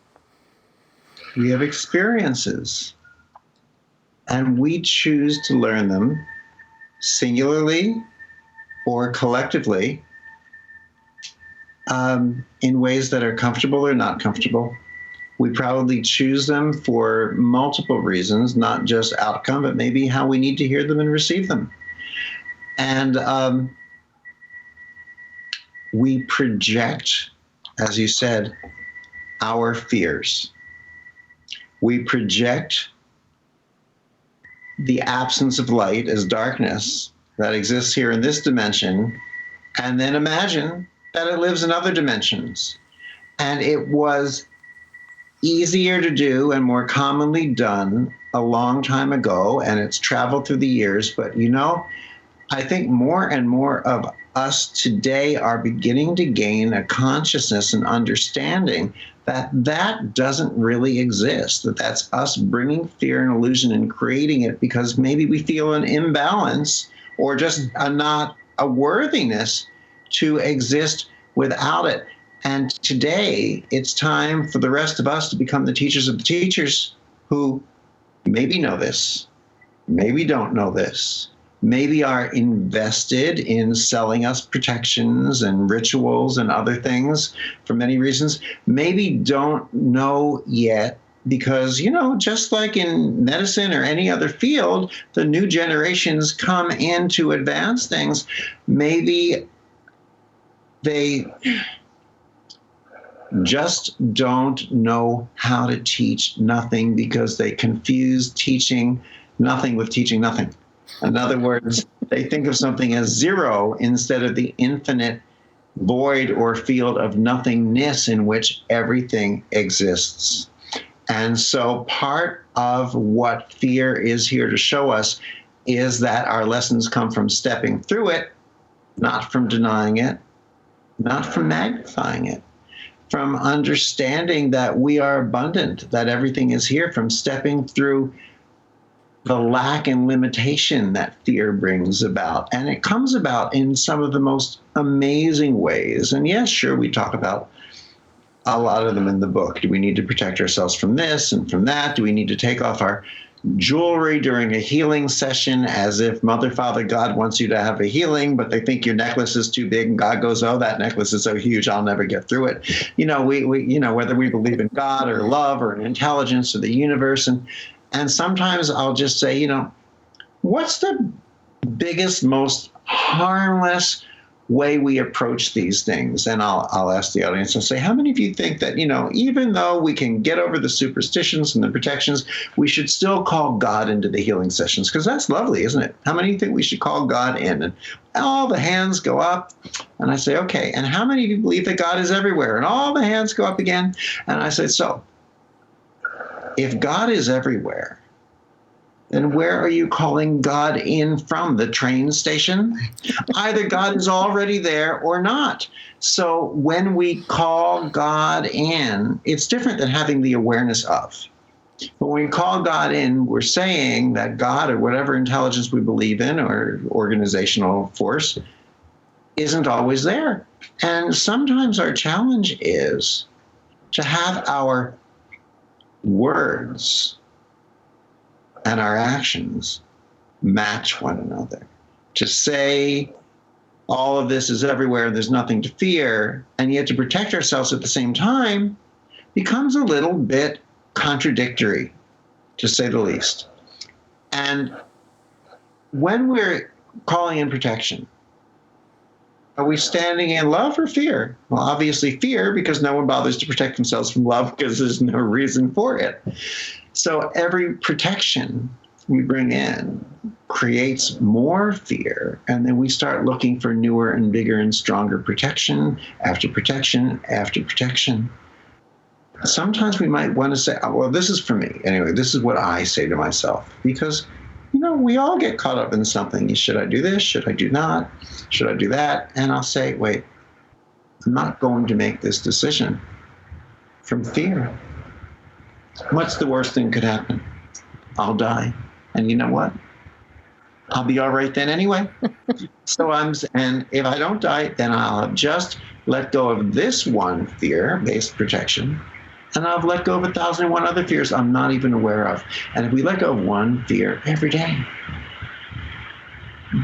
Speaker 2: We have experiences, and we choose to learn them singularly or collectively in ways that are comfortable or not comfortable. We probably choose them for multiple reasons, not just outcome, but maybe how we need to hear them and receive them. And we project, as you said, our fears. We project the absence of light as darkness that exists here in this dimension, and then imagine that it lives in other dimensions. And it was easier to do and more commonly done a long time ago, and it's traveled through the years. But I think more and more of us today are beginning to gain a consciousness and understanding that that doesn't really exist, that that's us bringing fear and illusion and creating it because maybe we feel an imbalance or just not a worthiness to exist without it. And today, it's time for the rest of us to become the teachers of the teachers who maybe know this, maybe don't know this, maybe are invested in selling us protections and rituals and other things for many reasons, maybe don't know yet because, just like in medicine or any other field, the new generations come in to advance things. Maybe they just don't know how to teach nothing because they confuse teaching nothing with teaching nothing. In other words, they think of something as zero instead of the infinite void or field of nothingness in which everything exists. And so part of what fear is here to show us is that our lessons come from stepping through it, not from denying it, not from magnifying it, from understanding that we are abundant, that everything is here, from stepping through the lack and limitation that fear brings about. And it comes about in some of the most amazing ways. And yes, sure, we talk about a lot of them in the book. Do we need to protect ourselves from this and from that? Do we need to take off our jewelry during a healing session as if Mother, Father, God wants you to have a healing, but they think your necklace is too big, and God goes, oh, that necklace is so huge, I'll never get through it. We whether we believe in God or love or intelligence or the universe. And sometimes I'll just say, what's the biggest, most harmless way we approach these things? And I'll ask the audience, I'll say, how many of you think that, even though we can get over the superstitions and the protections, we should still call God into the healing sessions? Because that's lovely, isn't it? How many of you think we should call God in? And all the hands go up. And I say, okay. And how many of you believe that God is everywhere? And all the hands go up again. And I say, so if God is everywhere, then where are you calling God in from? The train station? Either God is already there or not. So when we call God in, it's different than having the awareness of. But when we call God in, we're saying that God, or whatever intelligence we believe in, or organizational force, isn't always there. And sometimes our challenge is to have our words and our actions match one another. To say all of this is everywhere and there's nothing to fear, and yet to protect ourselves at the same time becomes a little bit contradictory, to say the least. And when we're calling in protection, are we standing in love or fear? Well, obviously fear, because no one bothers to protect themselves from love because there's no reason for it. So every protection we bring in creates more fear, and then we start looking for newer and bigger and stronger protection after protection after protection. Sometimes we might want to say, oh, well, this is for me. Anyway, this is what I say to myself, because we all get caught up in something. Should I do this? Should I do not? Should I do that? And I'll say, wait, I'm not going to make this decision from fear. What's the worst thing could happen? I'll die. And you know what? I'll be all right then anyway. And if I don't die, then I'll have just let go of this one fear-based protection, and I've let go of 1,001 other fears I'm not even aware of. And if we let go of one fear every day,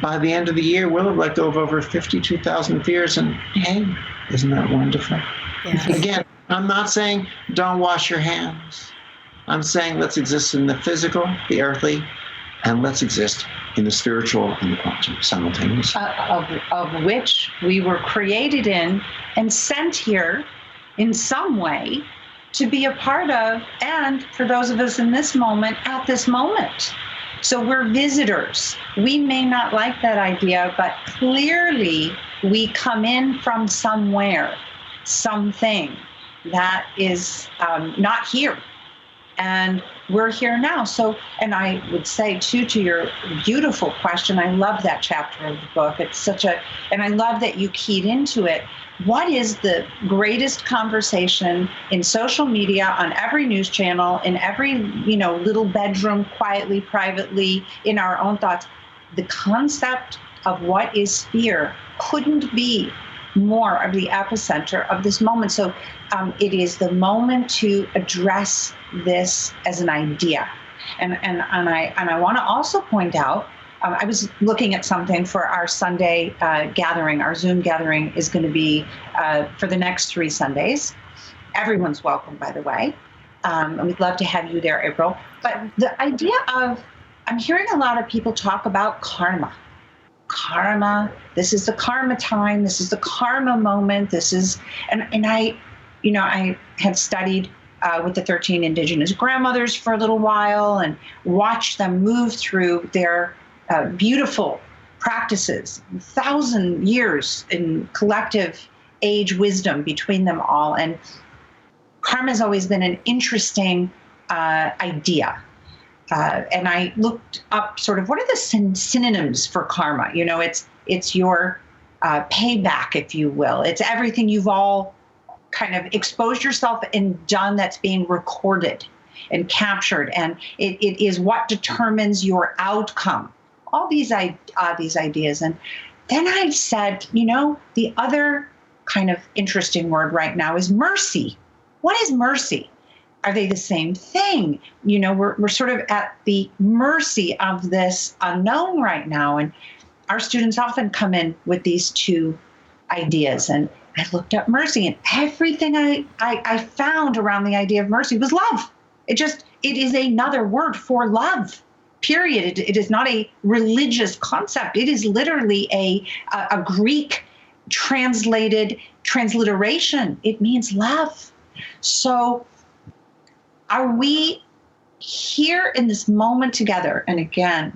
Speaker 2: by the end of the year, we'll have let go of over 52,000 fears. And hey, isn't that wonderful? Yes. Again, I'm not saying don't wash your hands. I'm saying let's exist in the physical, the earthly, and let's exist in the spiritual and the quantum simultaneously.
Speaker 3: Of which we were created in and sent here in some way to be a part of, and for those of us in this moment, at this moment. So we're visitors. We may not like that idea, but clearly we come in from somewhere, something that is not here. And we're here now. So, and I would say too, to your beautiful question, I love that chapter of the book. It's such a, and I love that you keyed into it. What is the greatest conversation in social media, on every news channel, in every, little bedroom, quietly, privately, in our own thoughts? The concept of what is fear couldn't be more of the epicenter of this moment. So it is the moment to address this as an idea. And I want to also point out, I was looking at something for our Sunday gathering. Our Zoom gathering is going to be for the next 3 Sundays. Everyone's welcome, by the way. And we'd love to have you there, April. But the idea of, I'm hearing a lot of people talk about karma. Karma, this is the karma time, this is the karma moment, this is, and I had studied with the 13 indigenous grandmothers for a little while and watched them move through their beautiful practices, 1,000 years in collective age wisdom between them all. And karma has always been an interesting idea. And I looked up sort of what are the synonyms for karma? It's your payback, if you will. It's everything you've all kind of exposed yourself and done that's being recorded and captured. And it is what determines your outcome. All these ideas. And then I said, the other kind of interesting word right now is mercy. What is mercy? Are they the same thing? We're sort of at the mercy of this unknown right now. And our students often come in with these two ideas. And I looked up mercy, and everything I found around the idea of mercy was love. It is another word for love, period. It is not a religious concept. It is literally a Greek transliteration. It means love. So are we here in this moment together? And again,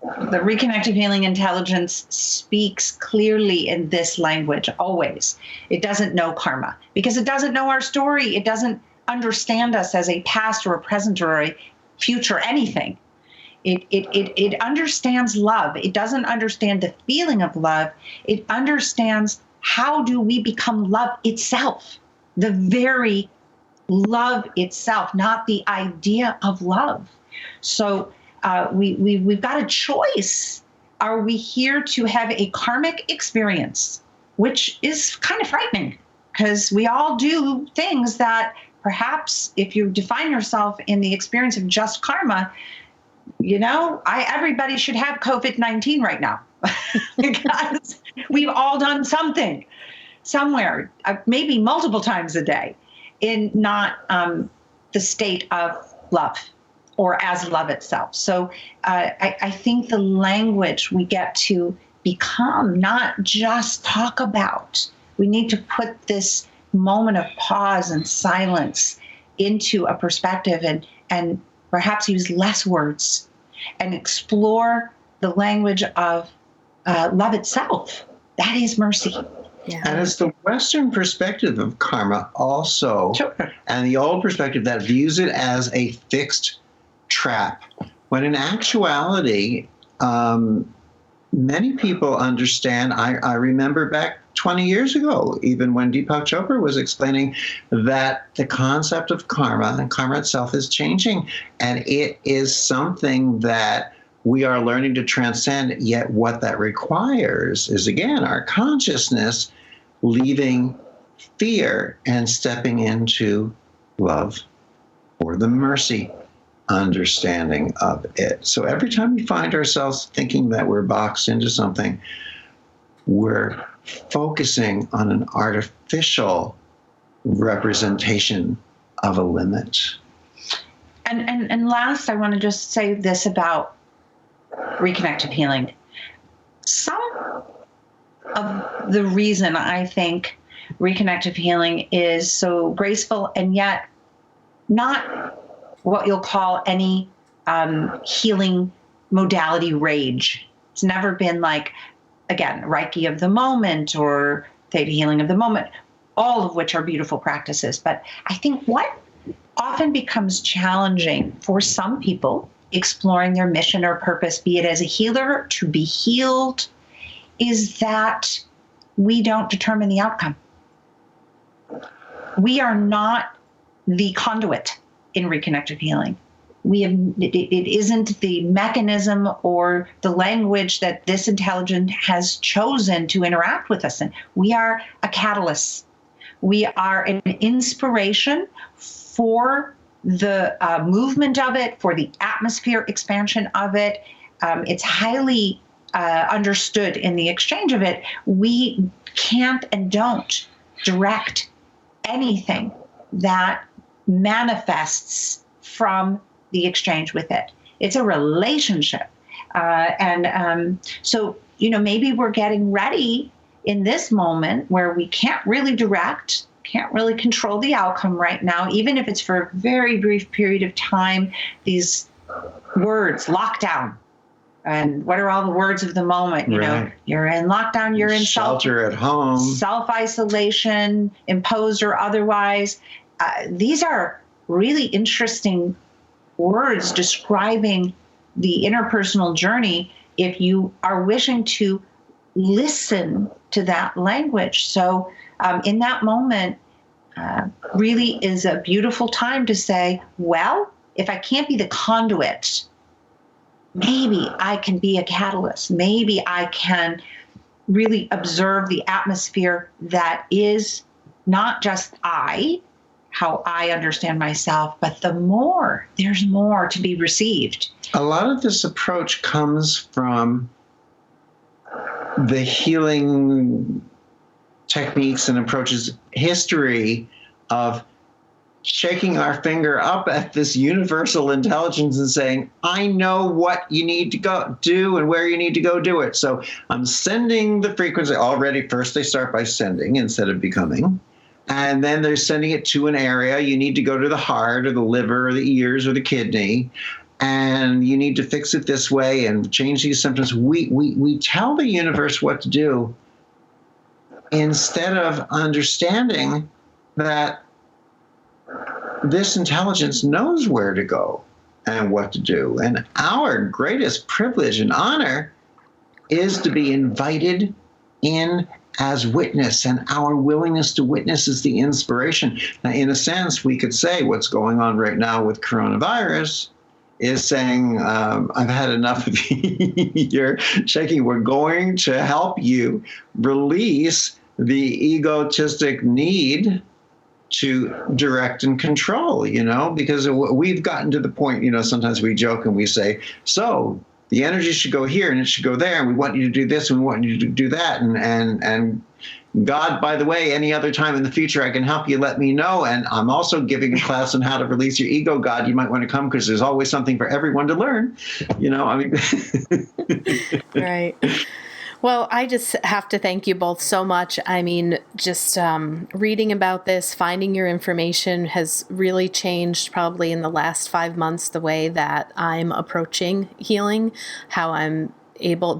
Speaker 3: the Reconnective Healing Intelligence speaks clearly in this language always. It doesn't know karma because it doesn't know our story. It doesn't understand us as a past or a present or a future anything. It understands love. It doesn't understand the feeling of love. It understands how do we become love itself, the very love itself, not the idea of love. So we've got a choice. Are we here to have a karmic experience, which is kind of frightening because we all do things that perhaps if you define yourself in the experience of just karma, everybody should have COVID-19 right now because we've all done something somewhere, maybe multiple times a day, in not the state of love or as love itself. So I think the language we get to become, not just talk about. We need to put this moment of pause and silence into a perspective and perhaps use less words and explore the language of love itself. That is mercy.
Speaker 1: Yeah.
Speaker 2: And it's the Western perspective of karma also,
Speaker 3: Sure.
Speaker 2: and the old perspective that views it as a fixed trap, when in actuality, many people understand. I remember back 20 years ago, even when Deepak Chopra was explaining that the concept of karma and karma itself is changing, and it is something that we are learning to transcend, yet what that requires is, again, our consciousness leaving fear and stepping into love or the mercy understanding of it. So every time we find ourselves thinking that we're boxed into something, we're focusing on an artificial representation of a limit.
Speaker 3: And last, I want to just say this about Reconnective Healing. Some of the reason I think Reconnective Healing is so graceful and yet not what you'll call any healing modality rage. It's never been like, again, Reiki of the moment or Theta Healing of the moment, all of which are beautiful practices. But I think what often becomes challenging for some people exploring their mission or purpose, be it as a healer, to be healed, is that we don't determine the outcome. We are not the conduit in Reconnective Healing. It isn't the mechanism or the language that this intelligence has chosen to interact with us in. We are a catalyst. We are an inspiration for the movement of it, for the atmosphere expansion of it. It's highly understood in the exchange of it. We can't and don't direct anything that manifests from the exchange with it. It's a relationship. So, maybe we're getting ready in this moment where we can't really direct, can't really control the outcome right now, even if it's for a very brief period of time. These words, lockdown. And what are all the words of the moment? You're in lockdown, you're in
Speaker 2: shelter at home,
Speaker 3: self-isolation, imposed or otherwise. These are really interesting words describing the interpersonal journey if you are wishing to listen to that language. So in that moment, really is a beautiful time to say, well, if I can't be the conduit, maybe I can be a catalyst. Maybe I can really observe the atmosphere that is not just how I understand myself, but there's more to be received.
Speaker 2: A lot of this approach comes from the healing techniques and approaches history of shaking our finger up at this universal intelligence and saying, I know what you need to go do and where you need to go do it. So I'm sending the frequency already. First, they start by sending instead of becoming. And then they're sending it to an area. You need to go to the heart or the liver or the ears or the kidney. And you need to fix it this way and change these symptoms. We tell the universe what to do instead of understanding that this intelligence knows where to go and what to do. And our greatest privilege and honor is to be invited in as witness, and our willingness to witness is the inspiration. Now, in a sense, we could say what's going on right now with coronavirus is saying, I've had enough of your shaking. We're going to help you release the egotistic need to direct and control, because we've gotten to the point, sometimes we joke and we say, so the energy should go here and it should go there, and we want you to do this and we want you to do that. And God, by the way, any other time in the future I can help you, let me know. And I'm also giving a class on how to release your ego, God. You might want to come because there's always something for everyone to learn.
Speaker 1: Right. Well, I just have to thank you both so much. I mean, just reading about this, finding your information has really changed probably in the last 5 months the way that I'm approaching healing, how I'm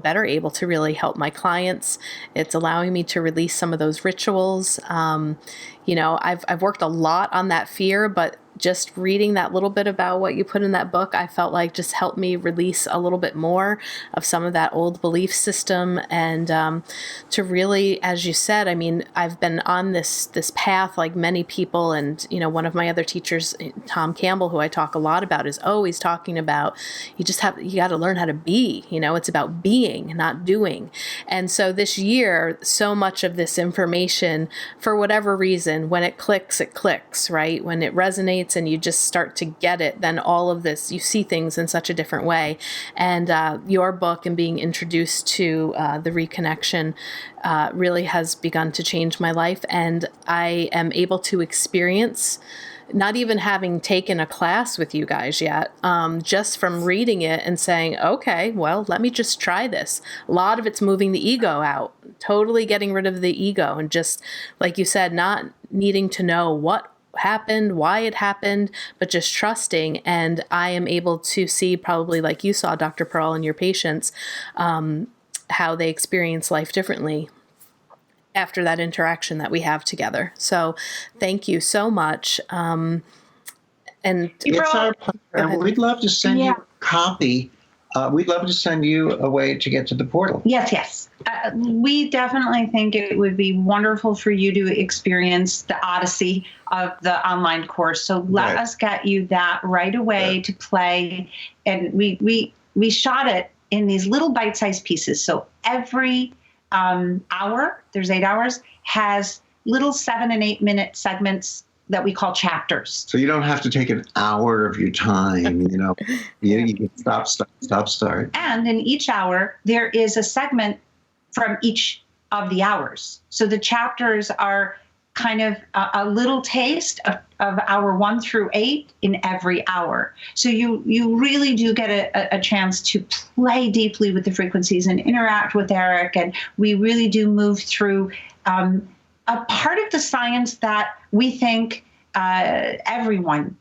Speaker 1: better able to really help my clients. It's allowing me to release some of those rituals. I've worked a lot on that fear, but just reading that little bit about what you put in that book, I felt like just helped me release a little bit more of some of that old belief system. And to really, as you said, I mean, I've been on this path like many people. And, one of my other teachers, Tom Campbell, who I talk a lot about, is always talking about, you got to learn how to be, it's about being, not doing. And so this year, so much of this information, for whatever reason, when it clicks, right? When it resonates and you just start to get it, then all of this, you see things in such a different way. And your book and being introduced to the Reconnection really has begun to change my life. And I am able to experience not even having taken a class with you guys yet, just from reading it and saying, okay, well, let me just try this. A lot of it's moving the ego out, totally getting rid of the ego, and just, like you said, not needing to know what happened, why it happened, but just trusting. And I am able to see, probably like you saw, Dr. Pearl, and your patients, how they experience life differently after that interaction that we have together. So thank you so much. And
Speaker 2: it's our pleasure. And we'd love to send you a copy. We'd love to send you a way to get to the portal.
Speaker 3: Yes. We definitely think it would be wonderful for you to experience the odyssey of the online course. So let us get you that right away to play. And we shot it in these little bite-sized pieces. So every hour, there's 8 hours, has little 7 and 8 minute segments that we call chapters.
Speaker 2: So you don't have to take an hour of your time, you can stop, start.
Speaker 3: And in each hour, there is a segment from each of the hours. So the chapters are kind of a little taste of hour 1 through 8 in every hour. So you really do get a chance to play deeply with the frequencies and interact with Eric. And we really do move through a part of the science that we think everyone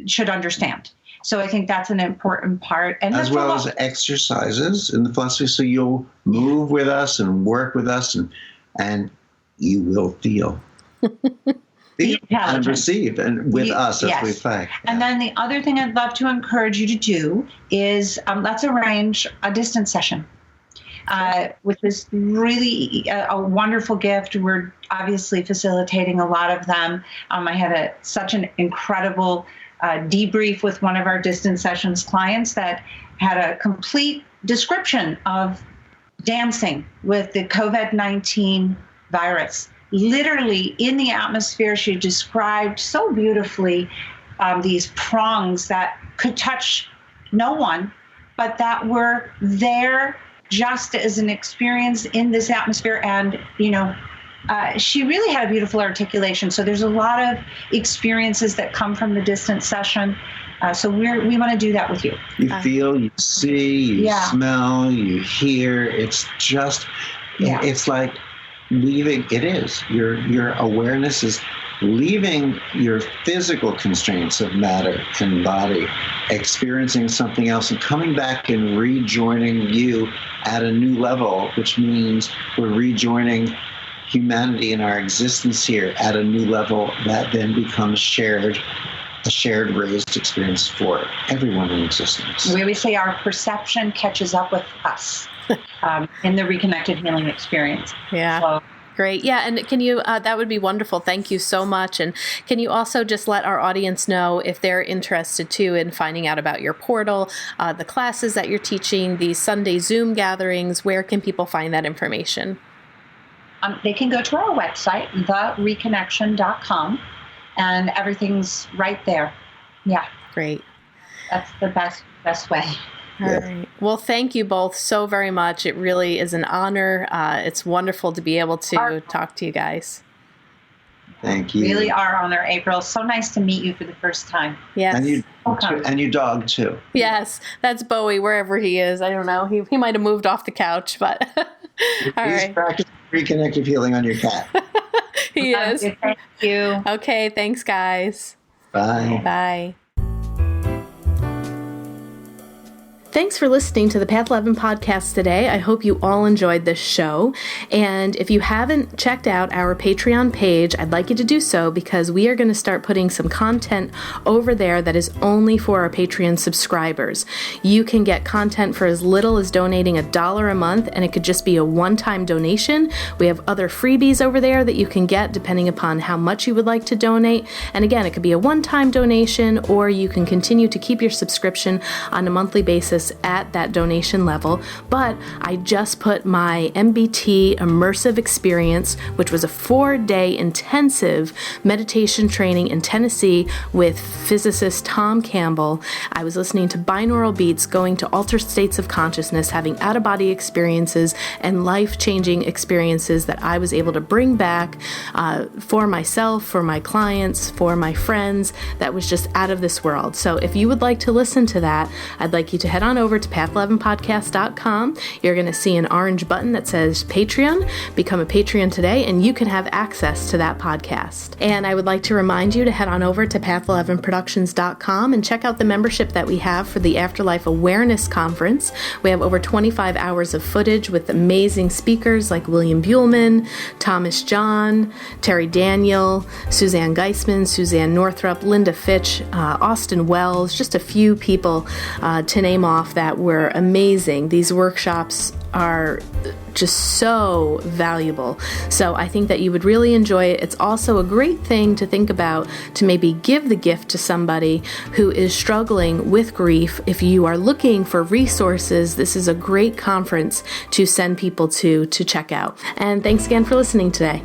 Speaker 3: should understand. So I think that's an important part. And
Speaker 2: as well as exercises in the philosophy. So you'll move with us and work with us, and you will feel and receive and with us, as we say.
Speaker 3: And then the other thing I'd love to encourage you to do is let's arrange a distance session. Which is really a wonderful gift. We're obviously facilitating a lot of them. I had such an incredible debrief with one of our distance sessions clients that had a complete description of dancing with the COVID-19 virus. Literally in the atmosphere, she described so beautifully these prongs that could touch no one, but that were there just as an experience in this atmosphere. And, she really had a beautiful articulation. So there's a lot of experiences that come from the distance session. So we want to do that with you.
Speaker 2: You feel, you see, you smell, you hear. It's just, it's like leaving, your awareness is leaving your physical constraints of matter and body, experiencing something else and coming back and rejoining you at a new level, which means we're rejoining humanity in our existence here at a new level that then becomes a shared raised experience for everyone in existence.
Speaker 3: We always say our perception catches up with us in the Reconnected Healing experience.
Speaker 1: Yeah. So, great. Yeah. And can you, that would be wonderful. Thank you so much. And can you also just let our audience know if they're interested too in finding out about your portal, the classes that you're teaching, these Sunday Zoom gatherings, where can people find that information?
Speaker 3: They can go to our website, thereconnection.com, and everything's right there. Yeah.
Speaker 1: Great.
Speaker 3: That's the best way.
Speaker 1: All right. Well, thank you both so very much. It really is an honor. It's wonderful to be able to talk to you guys.
Speaker 2: Thank you.
Speaker 3: Really our honor, April. So nice to meet you for the first time.
Speaker 1: Yes.
Speaker 2: And your dog, too.
Speaker 1: Yes. That's Bowie, wherever he is. I don't know. He might have moved off the couch, but all right.
Speaker 2: Practicing Reconnective Healing on your cat.
Speaker 1: He is.
Speaker 3: Thank you.
Speaker 1: Okay. Thanks, guys.
Speaker 2: Bye.
Speaker 1: Bye. Thanks for listening to the Path 11 podcast today. I hope you all enjoyed this show. And if you haven't checked out our Patreon page, I'd like you to do so, because we are going to start putting some content over there that is only for our Patreon subscribers. You can get content for as little as donating $1 a month, and it could just be a one-time donation. We have other freebies over there that you can get depending upon how much you would like to donate. And again, it could be a one-time donation, or you can continue to keep your subscription on a monthly basis this at that donation level, but I just put my MBT immersive experience, which was a 4-day intensive meditation training in Tennessee with physicist Tom Campbell. I was listening to binaural beats, going to altered states of consciousness, having out-of-body experiences and life-changing experiences that I was able to bring back for myself, for my clients, for my friends. That was just out of this world. So if you would like to listen to that, I'd like you to head on over to path11podcast.com. You're going to see an orange button that says Patreon. Become a Patreon today, and you can have access to that podcast. And I would like to remind you to head on over to path11productions.com and check out the membership that we have for the Afterlife Awareness Conference. We have over 25 hours of footage with amazing speakers like William Buhlman, Thomas John, Terry Daniel, Suzanne Geisman, Suzanne Northrup, Linda Fitch, Austin Wells, just a few people to name off that were amazing. These workshops are just so valuable. So I think that you would really enjoy it. It's also a great thing to think about to maybe give the gift to somebody who is struggling with grief. If you are looking for resources, this is a great conference to send people to check out. And thanks again for listening today.